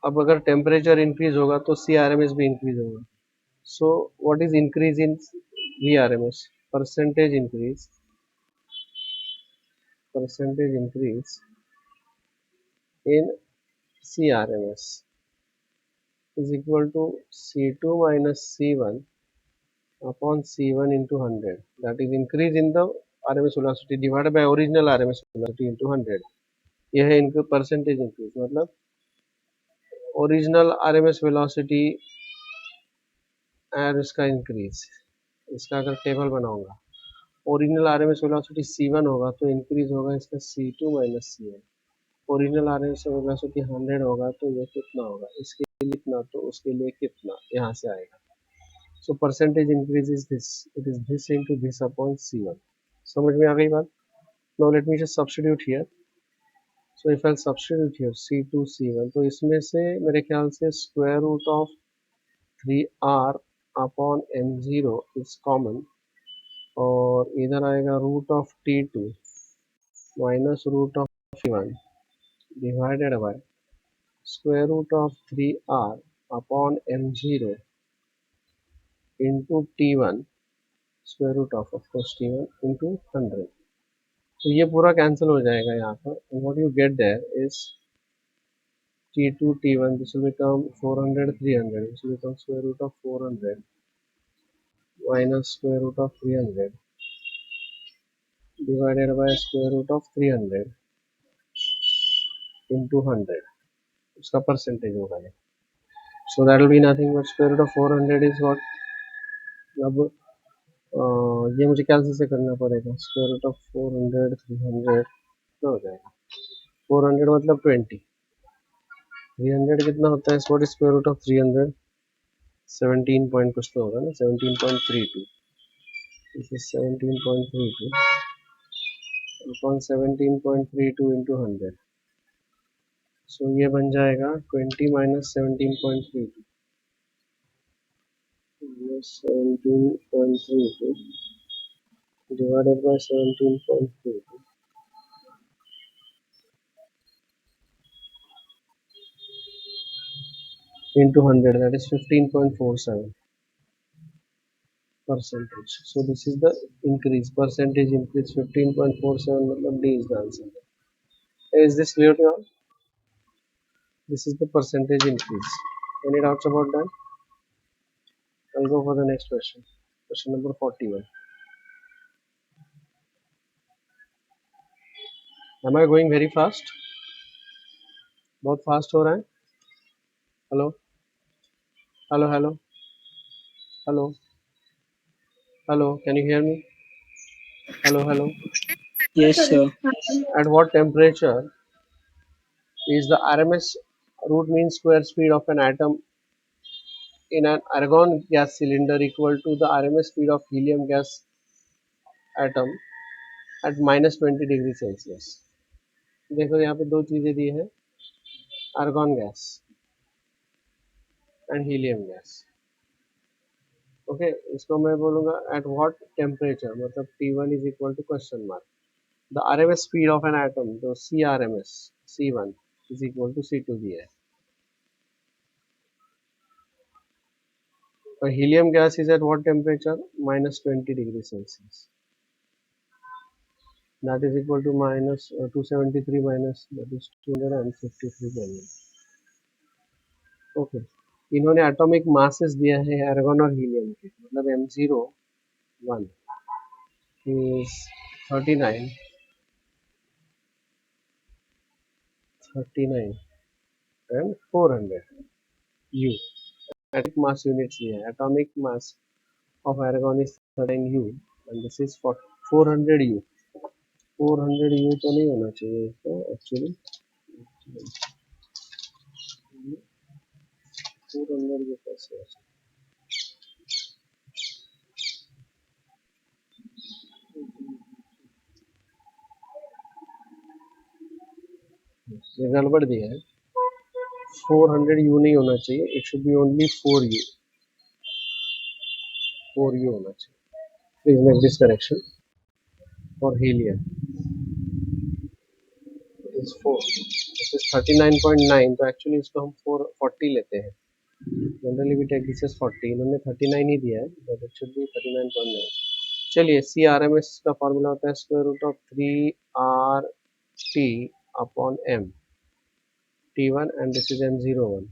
S1: अब अगर temperature increase होगा तो CRMS भी इंक्रीज होगा. So what is increase in VRMS? Percentage increase in CRMS is equal to C2 minus C1 upon C1 into 100. That is increase in the RMS velocity divided by original RMS velocity into 100. यह है इनका percentage increase, मतलब original RMS velocity और इसका increase. इसका अगर table बनाऊंगा, original RMS velocity C1 होगा तो इंक्रीज होगा इसका C2 minus C1. Original RMS velocity 100 होगा तो ये कितना होगा, इसके लिए कितना तो उसके लिए कितना, यहाँ से आएगा. So percentage increase is this, it is this into this upon C1. समझ में आ गई बात? Now let me just substitute here. So if I substitute here C2 C1, तो इसमें से मेरे ख्याल से square root of 3R upon m0 is common, और इधर आएगा root of T2 minus root of T1 divided by square root of 3R upon m0 into T1 square root of course T1 into 100. तो ये पूरा cancel हो जाएगा यहाँ पर. What you get there is T2 T1, this will become 400 300, this will become square root of 400 minus square root of 300 divided by square root of 300 into 100. उसका percentage होगा ये. So that will be nothing but square root of 400 is what. अब ये मुझे कैसे से करना पड़ेगा. स्क्वायर रूट ऑफ 400 300 कितना हो जाएगा, 400 मतलब 20, 300 कितना होता है, what is square root of 300, 17 point कुछ तो होगा ना, 17.32. This is 17.32 upon 17.32 into 100. सो ये बन जाएगा 20 minus 17.32, 17.32 divided by 17.32 into 100, that is 15.47 percentage. So this is the increase, percentage increase 15.47, मतलब D is the answer. Is this clear to all? This is the percentage increase. Any doubts about that? I'll go for the next question. Question number 41. Am I going very fast? बहुत fast हो रहा है. Hello hello hello hello hello, can you hear me? Hello hello.
S2: Yes, sir.
S1: At what temperature is the RMS root mean square speed of an atom in an argon gas cylinder equal to the RMS speed of helium gas atom at minus 20 degree Celsius? देखो यहाँ पे दो चीजें दी है, argon gas and helium gas. Okay, इसको मैं बोलूंगा एट व्हाट टेम्परेचर, मतलब T1 is equal to question mark the RMS speed of an atom, जो CRMS C1 is equal to C2 दिया है. और helium gas is at what temperature, minus 20 degree Celsius. That is equal to minus 273 minus that is 253 Kelvin. Okay, इन्होंने atomic masses दिया है argon और helium के, मतलब m01 is 39 39 and 400 U. Atomic mass units here. Atomic mass of argon is 39 U and this is for 400 U. 400 U तो नहीं होना चाहिए इसका actually. 400 U कैसे हो सकता है? ये गड़बड़ दिया है. 400 U नहीं होना चाहिए. It should be only 4 U. 4 U होना चाहिए. Please make this correction for helium. It is 4. This is 39.9 तो actually इसको हम 440 लेते हैं. Generally we take this as 40. इन्होंने 39 ही दिया है but it should be 39.9. चलिए सी आर एम एस का फॉर्मूला होता है square root of 3 RT upon M T1 and this is M01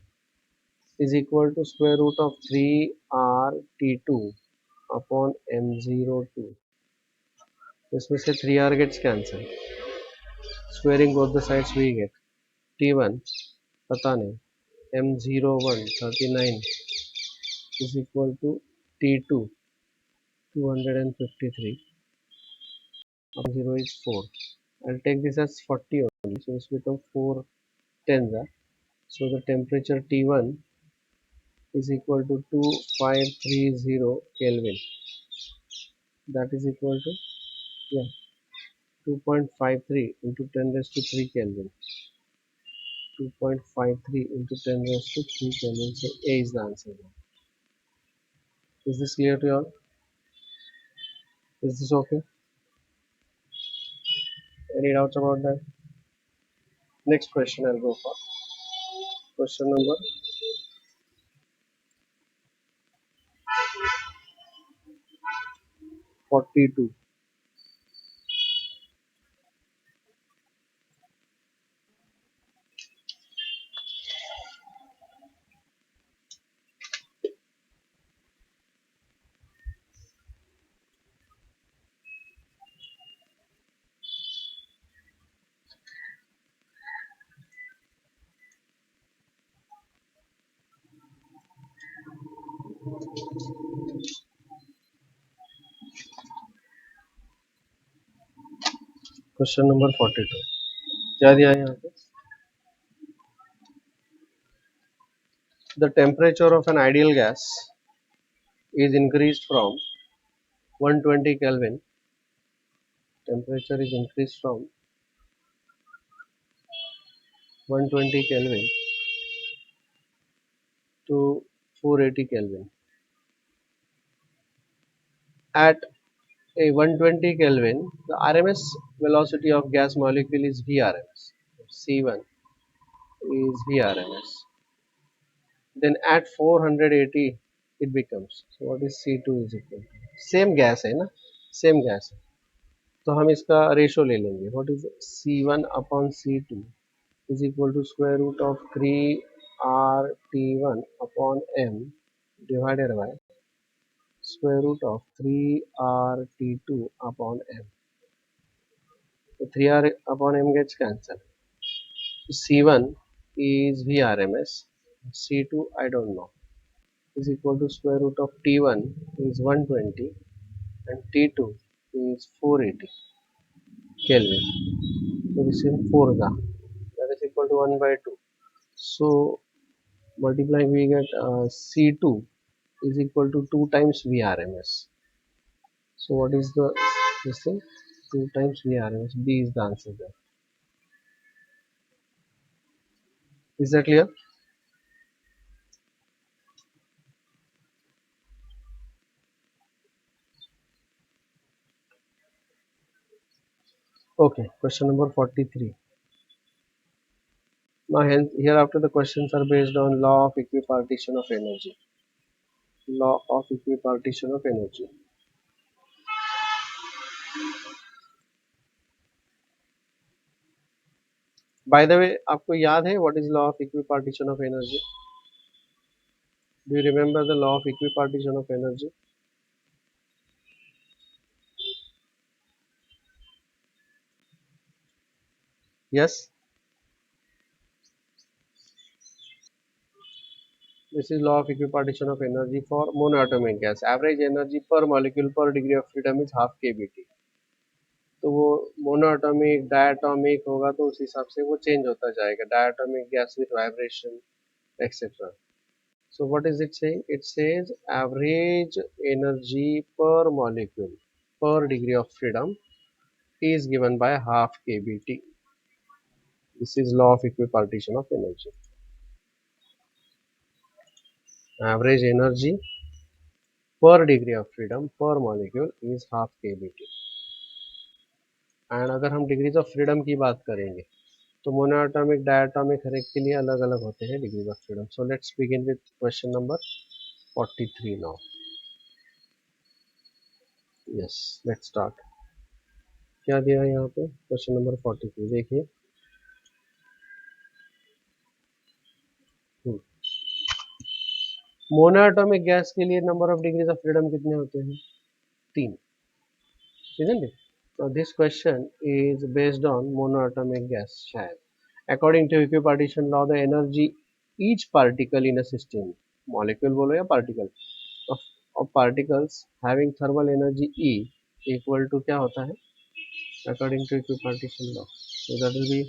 S1: is equal to square root of 3RT2 upon M02. इसमें से 3R gets cancelled. Squaring both the sides we get T1 पता नहीं M01 39 is equal to T2 253 upon 0 is 4. I'll take this as 40 only, so this becomes 4 tens. So the temperature T1 is equal to 2530 Kelvin. That is equal to, yeah, 2.53 into 10 raised to 3 Kelvin. 2.53 into 10 raised to 3 Kelvin. So A is the answer. Is this clear to you all? Is this okay? Any doubts about that? Next question I'll go for. Question number 42. Question number 42. क्या दिया है यहाँ पे? The temperature of an ideal gas is increased from 120 Kelvin. Temperature is increased from 120 Kelvin to 480 Kelvin. At a 120 Kelvin, the RMS velocity of gas molecule is VRMS. C1 is VRMS. Then at 480 it becomes. So what is C2 is equal to? Same gas है ना? Same gas है. तो हम इसका ratio ले लेंगे. What is C1 upon C2 is equal to square root of 3RT1 upon M divided by square root of 3RT2 upon M. So 3R upon M gets cancelled. C1 is VRMS, C2 I don't know, is equal to square root of T1 is 120 and T2 is 480 Kelvin. So this is 4 that is equal to 1 by 2. So multiplying we get C2 is equal to 2 times VRMS. So what is this thing? 2 times VRMS. B is the answer there. Is that clear? Okay, question number 43. Now hereafter the questions are based on law of equipartition of energy. Law of equipartition of energy. By the way, आपको याद है what is law of equipartition of energy? Do you remember the law of equipartition of energy? Yes? This is law of equipartition of energy for monoatomic gas. Average energy per molecule per degree of freedom is half kBt. तो वो monoatomic diatomic होगा तो उस हिसाब से वो change होता जाएगा. Diatomic gas with vibration etcetera. So what is it saying? It says average energy per molecule per degree of freedom is given by half kBt. This is law of equipartition of energy. Average energy per degree of freedom per molecule is half kBt. And अगर हम degrees of freedom की बात करेंगे तो monoatomic diatomic हर एक के लिए अलग अलग होते हैं degrees of freedom. So let's begin with question number 43 now. Yes, let's start. क्या दिया है यहाँ पे? क्वेश्चन नंबर 43 देखिए. मोनोएटॉमिक गैस के लिए number of degrees of freedom कितने होते हैं? 3, isn't it? Now this question is based on monoatomic gas शायद. According to equipartition law, the energy each particle in a system, molecule बोलो या particle, of particles having thermal energy E equal to क्या होता है? According to equipartition law, so that will be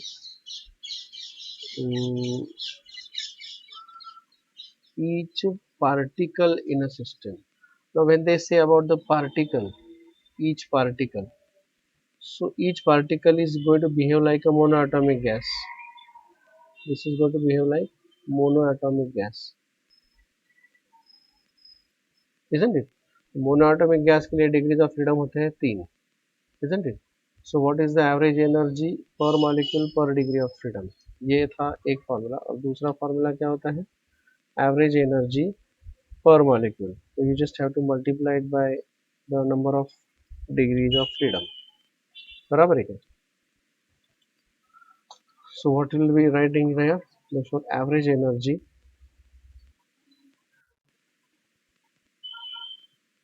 S1: each particle in a system. Now when they say about the particle, each particle, so each particle is going to behave like a monoatomic gas. This is going to behave like monoatomic gas, isn't it? Monoatomic gas के लिए degrees of freedom होते हैं 3, isn't it? So what is the average energy per molecule per degree of freedom? ये था एक formula. और दूसरा formula क्या होता है? Average energy per molecule. So you just have to multiply it by the number of degrees of freedom. बराबर है क्या? So what will be writing here? Therefore average energy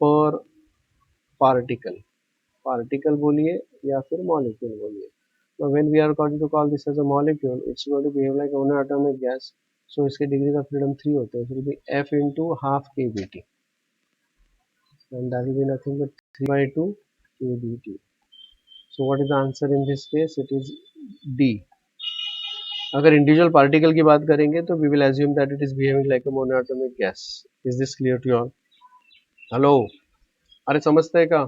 S1: per particle. Particle बोलिए या फिर molecule बोलिए. Now when we are going to call this as a molecule, it's going to behave like a monoatomic gas. So इसके degrees of freedom 3 होते हैं. So it will be F into half kBt. And that will be nothing but 3 by 2 kBt. So what is the answer in this case? It is D. अगर individual particle की बात करेंगे तो we will assume that it is behaving like a monoatomic gas. Is this clear to all? Hello, अरे समझते हैं क्या?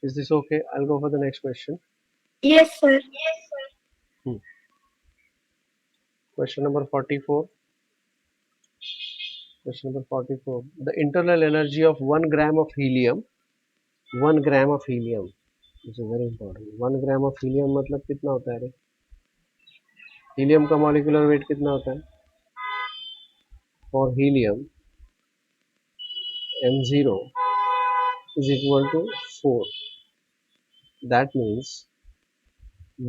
S1: Is this okay? I will go for the next question.
S2: Yes, sir.
S1: Question number 44. Question number 44. The internal energy of 1 gram of helium. 1 gram of helium. This is very important. 1 gram of helium मतलब कितना होता है रे? Helium का molecular weight कितना होता है? For helium m0 is equal to 4. That means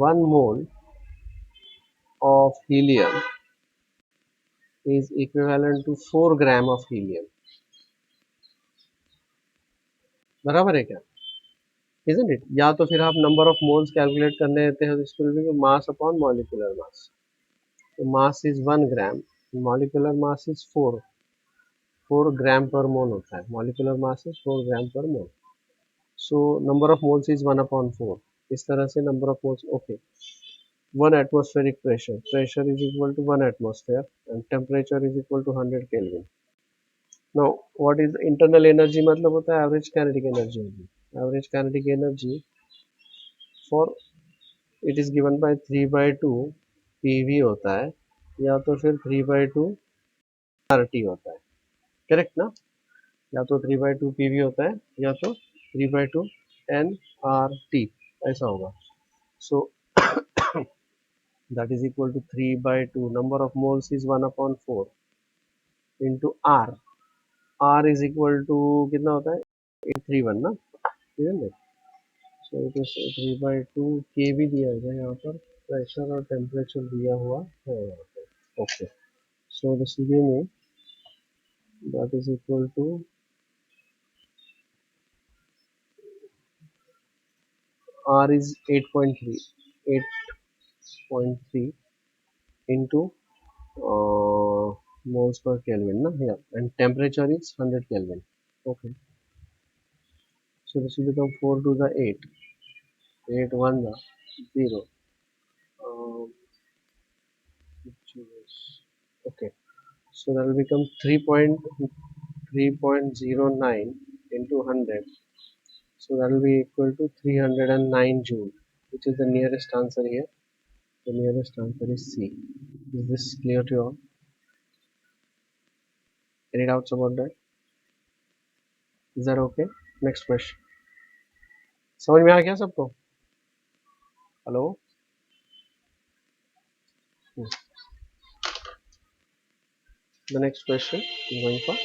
S1: 1 mole of helium is equivalent to 4 gram of helium. बराबर है क्या? Isn't it? या तो फिर आप नंबर ऑफ मोल्स कैलकुलेट करने देते हैं, this will be mass upon molecular mass. तो mass is 1 gram, molecular mass is 4 gram per mole होता है. Molecular mass is 4 gram per mole. So number of moles is 1 upon 4. इस तरह से number of moles. Okay. 1 atmospheric pressure is equal to 1 atmosphere and temperature is equal to 100 Kelvin. Now what is internal energy? मतलब होता है average kinetic energy. Average kinetic energy for it is given by 3 by 2 PV होता है, या तो फिर 3 by 2 RT होता है. करेक्ट ना? या तो 3 by 2 PV होता है या तो 3 by 2 nRT ऐसा होगा. So that is equal to 3 by 2. Number of moles is 1 upon 4 into R. R is equal to कितना होता है? 831 ना, isn't it? So it is 3 by 2 K भी दिया है यहाँ पर, प्रेशर और टेम्परेचर दिया हुआ है यहाँ पर. Okay. So this will give me that is equal to R is 8.3 into moles per Kelvin, na? Yeah, and temperature is 100 Kelvin. Okay, so this will become 4 to the 8, 8 1 the 0. Um, okay, so that will become 3.09 into 100. So that will be equal to 309 Joule, which is the nearest answer here. The nearest answer is C. Is this clear to you all? Any doubts about that? Is that okay? Next question. समझ में आ गया सबको? Hello? The next question I'm going for.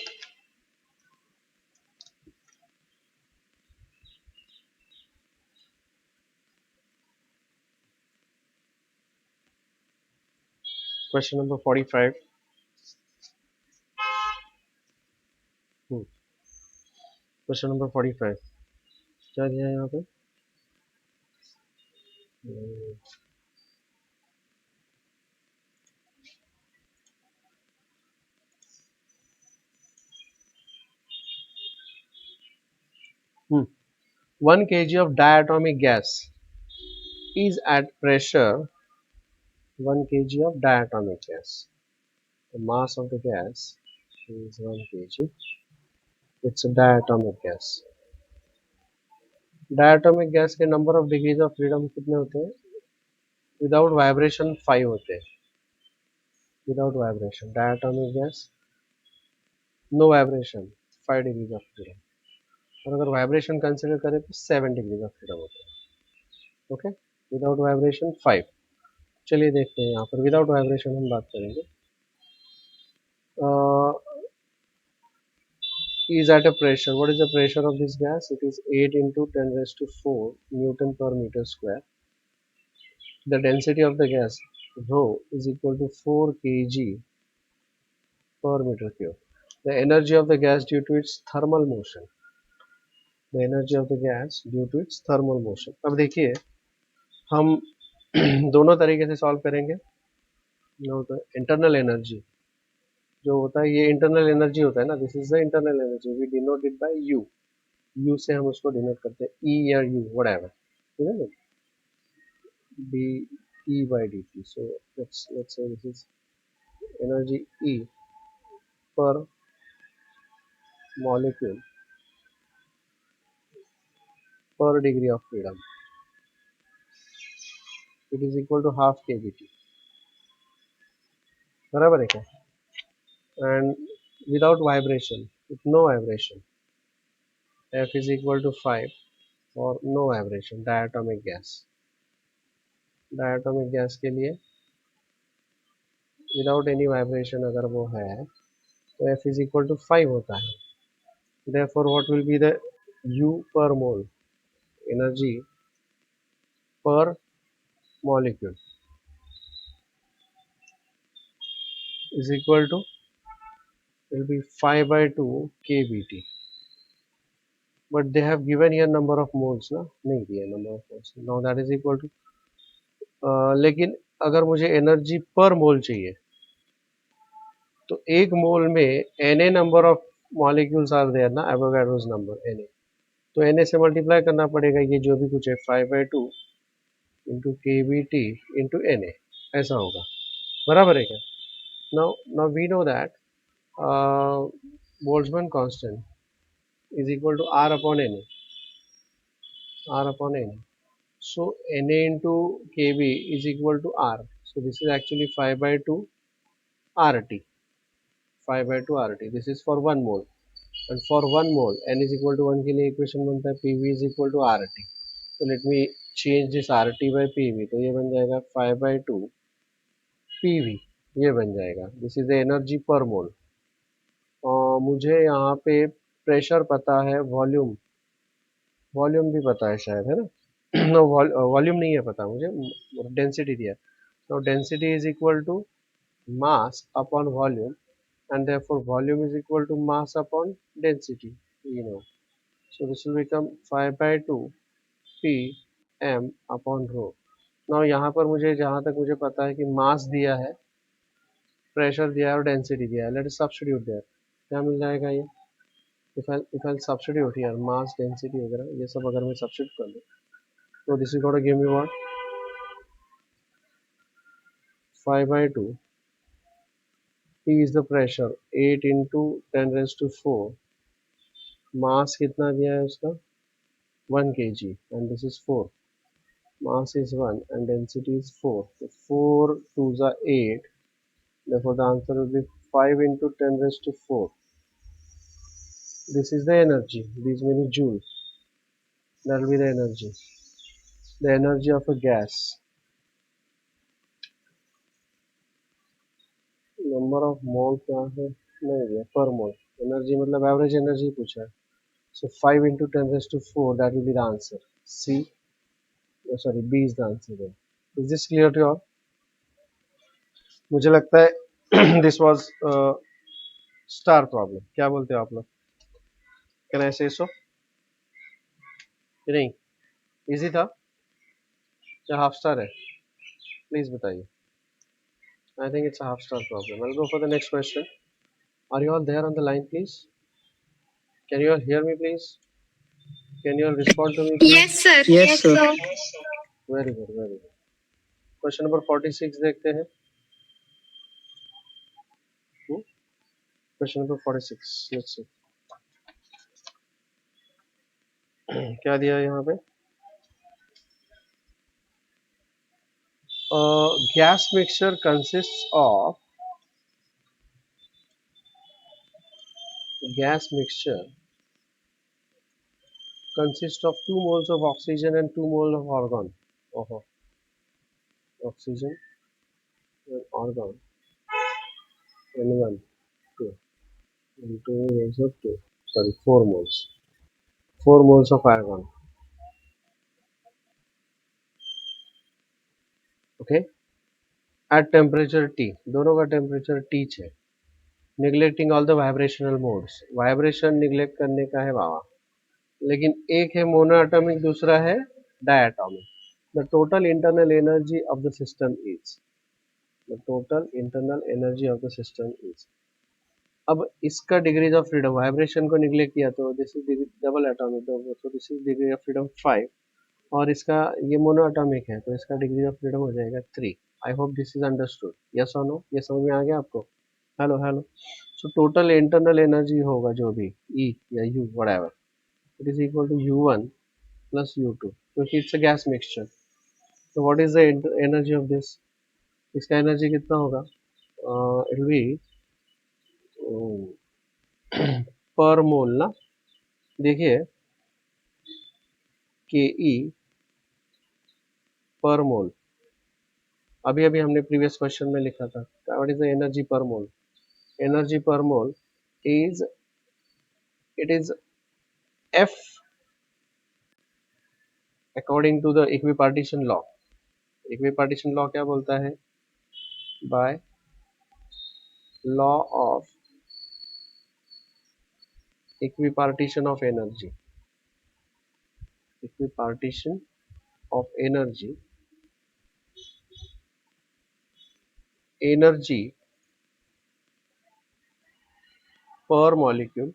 S1: Question number 45. Question number 45. क्या दिया है यहाँ पे? Hmm. 1 kg of diatomic gas is at pressure 1 kg of diatomic gas. The mass of the gas is 1 kg. It's a diatomic gas. Diatomic gas के number of degrees of freedom कितने होते हैं? Without vibration 5 होते हैं. Without vibration. Diatomic gas, no vibration, 5 degrees of freedom. और अगर vibration consider करें तो 7 डिग्री ऑफ फ्रीडम होता है. Okay, without vibration 5. चलिए देखते हैं यहाँ पर विदाउट वाइब्रेशन हम बात करेंगे. is at a pressure. What is the pressure of this gas? It is 8 into 10 raised to 4 Newton per meter square. The density of the gas rho is equal to 4 kg per meter cube. The energy of the gas due to its thermal motion. The energy of the gas due to its thermal motion. अब देखिए हम दोनों तरीके से solve करेंगे. Internal energy जो होता है ये इंटरनल एनर्जी होता है ना. This is the internal energy. We denote it by U. U से हम उसको डिनोट करते हैं ई या यू व्हाटएवर. ठीक है ना. D E by D T. So let's say this is energy E per molecule per degree of freedom. It is equal to half K G T. बराबर है क्या? And without vibration, with no vibration, F is equal to 5 और no vibration. Diatomic gas. Diatomic gas के लिए without any vibration अगर वो है तो F इज इक्वल टू 5 होता है. Therefore, what will be the U per mole? Energy per molecule is equal to, will be 5 by 2 kBT. But they have given here number of moles ना, नहीं दिया number of moles. Now that is equal to लेकिन अगर मुझे energy per मोल चाहिए तो एक mole में Na number of molecules are there ना, एवोगाड्रोस नंबर Na. तो Na से मल्टीप्लाई करना पड़ेगा ये जो भी कुछ है 5 by 2 into K B T into N A. ऐसा होगा. बराबर है क्या? Now we know that Boltzmann constant is equal to R upon N A. R upon N A. So N A into K B is equal to R. So this is actually 5 by 2 R T. 5 by 2 R T. This is for 1 mole. And for 1 mole N is equal to 1 के लिए equation बनता है P V is equal to R T. तो let me change this R T by P V. तो ये बन जाएगा 5 by 2 P V. ये बन जाएगा. This is the energy per मोल. मुझे यहाँ पे प्रेशर पता है, वॉल्यूम वॉल्यूम भी पता है शायद, है ना. वॉल्यूम नहीं है पता मुझे, डेंसिटी दिया. तो density is equal to mass upon volume and therefore volume is equal to mass upon density, you know. So this will become 5 by 2 p m upon rho. Now यहाँ पर मुझे जहाँ तक मुझे पता है कि मास दिया है प्रेशर दिया है और डेंसिटी दिया है, लेट अस सब्स्टिट्यूट देयर, क्या मिल जाएगा ये, if I'll substitute here mass density वगैरह ये सब अगर मैं सब्स्टिट्यूट कर दूं तो this is gonna give me what 5/2 P is the pressure 8 into 10 raised to 4 मास कितना दिया है उसका 1 kg and this is 4 mass is 1 and density is 4 so 4 2s are 8 therefore the answer will be 5 into 10 raised to 4 this is the energy these many joules that will be the energy of a gas number of mole क्या है नहीं दिया पर mole energy मतलब average energy पूछा है so 5 into 10 raised to 4 that will be the answer C oh, sorry B is the answer then is this clear to you all मुझे लगता है this was star problem क्या बोलते हो आप लोग can I say so कि नहीं इजी था या हाफ स्टार है प्लीज बताइए I think it's a half star problem I'll go for the next question are you all there on the line please can you all hear me please can you all respond to me please
S2: Yes, sir. Yes, sir.
S1: very good question number 46 देखते हैं question number 46 let's see क्या दिया है यहाँ पे gas mixture consists of gas mixture consists of 2 moles of oxygen and 2 moles of argon oxygen and argon N1 2 and 2 moles of 2 sorry 4 moles of argon okay at temperature T दोनों का temperature T है neglecting all the vibrational modes vibration neglect करने का है बाबा लेकिन एक है monoatomic दूसरा है diatomic the total internal energy of the system is the total internal energy of the system is अब इसका डिग्रीज ऑफ फ्रीडम वाइब्रेशन को निगलेक्ट किया तो दिस इज डबल एटॉमिक तो this is degree of freedom 5 और इसका ये mono atomic है तो इसका डिग्री ऑफ फ्रीडम हो जाएगा 3 I hope this is understood yes और नो ये समझ में आ गया आपको hello hello so total internal energy होगा जो भी E या U whatever it is equal to U1 plus U2 क्योंकि इट्स अ गैस मिक्सचर तो what is the energy of this इसका एनर्जी कितना होगा इट विल बी पर मोल ना देखिए के ई पर मोल अभी अभी हमने प्रीवियस क्वेश्चन में लिखा था what is the energy per mole energy per mole is it is F according to the equipartition law क्या बोलता है by law of equipartition of energy energy per molecule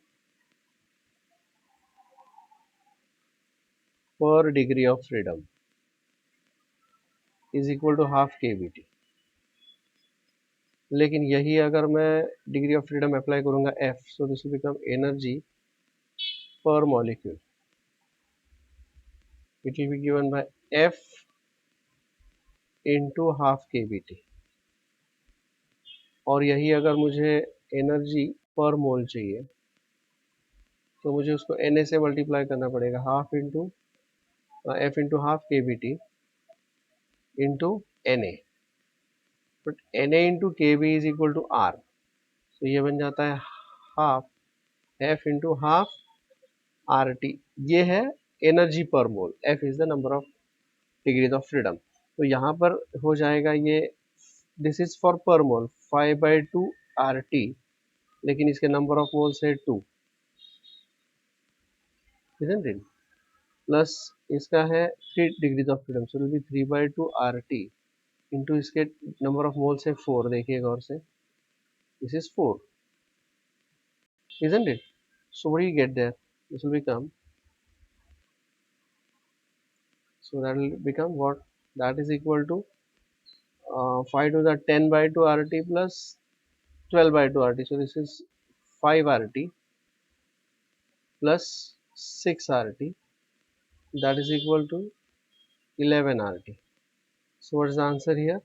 S1: per degree of freedom is equal to half kBT लेकिन यही अगर मैं degree of freedom apply करूंगा F so this will become energy per molecule it will be given by F into half kBT और यही अगर मुझे energy per मोल चाहिए तो मुझे उसको Na से मल्टीप्लाई करना पड़ेगा half into F into half kBT into Na but Na into kB is equal to R तो ये बन जाता है half F into half RT ये है energy per mole F is the number of degrees of freedom तो यहाँ पर हो जाएगा ये दिस इज फॉर पर मोल 5/2 RT लेकिन इसके नंबर ऑफ मोल्स है 2 isn't it प्लस इसका है 3 degrees of freedom so will be 3/2 RT into इसके नंबर ऑफ मोल्स है 4 देखिए गौर से This is 4, isn't it? So what do you get there? This will become, so that will become what? That is equal to 5 to the 10 by 2 RT plus 12 by 2 RT. So this is 5 RT plus 6 RT, that is equal to 11 RT. So what is the answer here?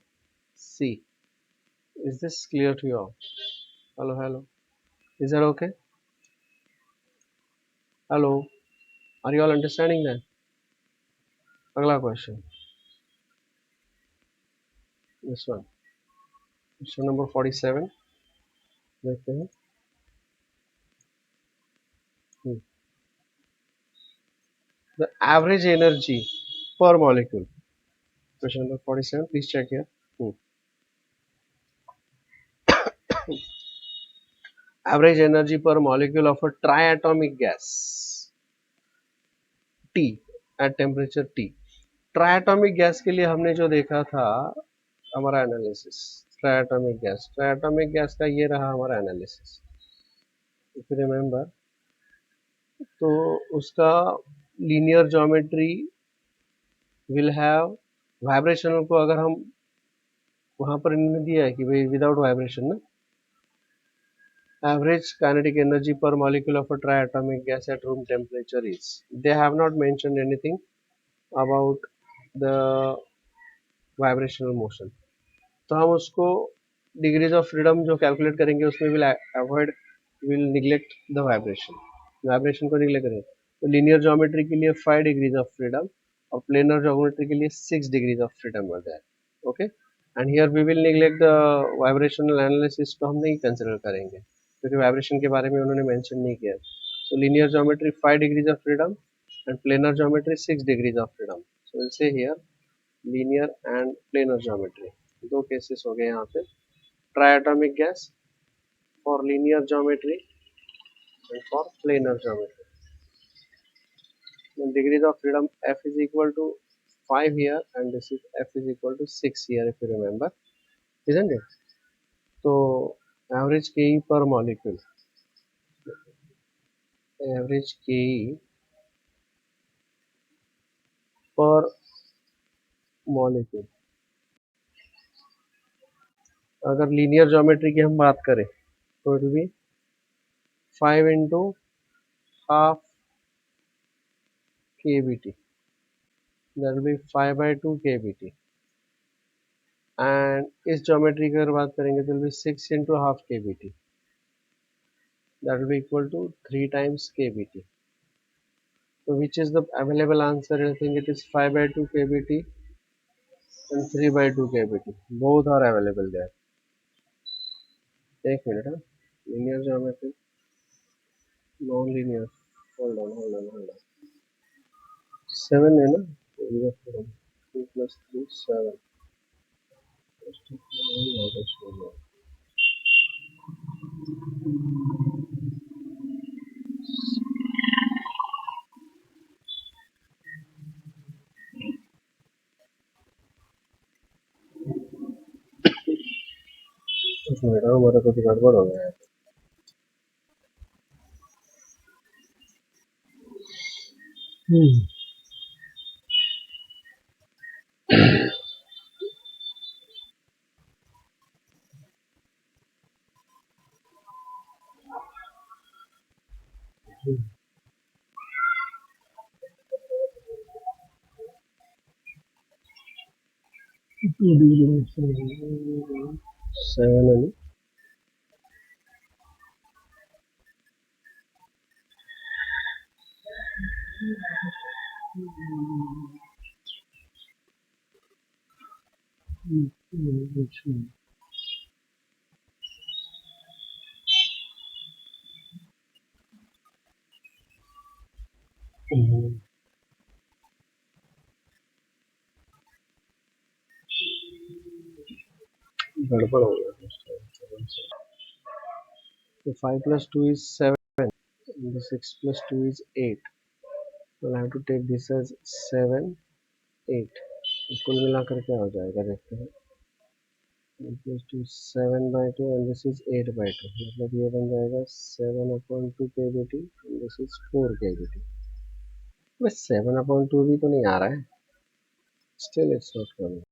S1: C. Is this clear to you all? Hello, hello. Is that okay? Hello. Are you all understanding that? अगला question. This one. Question number 47. देखते हैं. Hmm. The average energy per molecule. Question number 47. Please check here. Hmm. Average energy per molecule of a triatomic gas T at temperature T. Triatomic gas के लिए हमने जो देखा था हमारा analysis, triatomic gas का ये रहा हमारा एनालिसिस, इफ यू रिमेम्बर. तो उसका linear geometry will have vibration को अगर हम वहां पर इन्होंने दिया है कि भाई विदाउट वाइब्रेशन ना, average kinetic energy per molecule of a triatomic gas at room temperature is, they have not mentioned anything about the vibrational motion. तो हम उसको डिग्रीज ऑफ फ्रीडम जो कैलकुलेट करेंगे उसमें विल निग्लेक्ट द वाइब्रेशन को neglect करेंगे. तो linear geometry के लिए 5 डिग्रीज ऑफ फ्रीडम और प्लेनर ज्योमेट्री के लिए 6 डिग्रीज ऑफ फ्रीडम हो जाए. Okay, and here we will neglect the vibrational analysis को हम नहीं कंसिडर करेंगे क्योंकि वाइब्रेशन के बारे में उन्होंने मेंशन नहीं किया. सो linear geometry 5 degrees of freedom and planar geometry 6 degrees of freedom. So will say here linear and planar geometry. दो केसेस हो गए यहाँ पे, triatomic gas for linear geometry and for planar geometry. Then degrees of freedom F is equal to 5 here and this is F is equal to 6 here if you remember, isn't it? So average Ke per molecule, average Ke per molecule, अगर linear geometry की हम बात करें तो it will B 5 into half kBt, that will be 5 by 2 kBt. And इस geometry की अगर बात करेंगे तो will be 6 into half kBt, that will be equal to 3 times kBt. So which is the available answer? I think it is 5 by 2 kBt and 3 by 2 kBt. Both are available there. एक minute है, linear geometry, non-linear. Hold on. 7 है ना? 2 plus 3 7. एक minute, हमारा कुछ गड़बड़ हो गया है. सेवन है ना? गड़बड़ हो गया. So 5 plus 2 is 7 and the 6 plus 2 is 8. So I have to take this as 7 8. कुल मिलाकर क्या हो जाएगा देखते हैं. Equals to 7/2 and this is 8/2, मतलब ये बन जाएगा 7/2 kBt and this is 4 kBt। बस 7/2 भी तो नहीं आ रहा है, स्टिल इट्स नॉट कमिंग।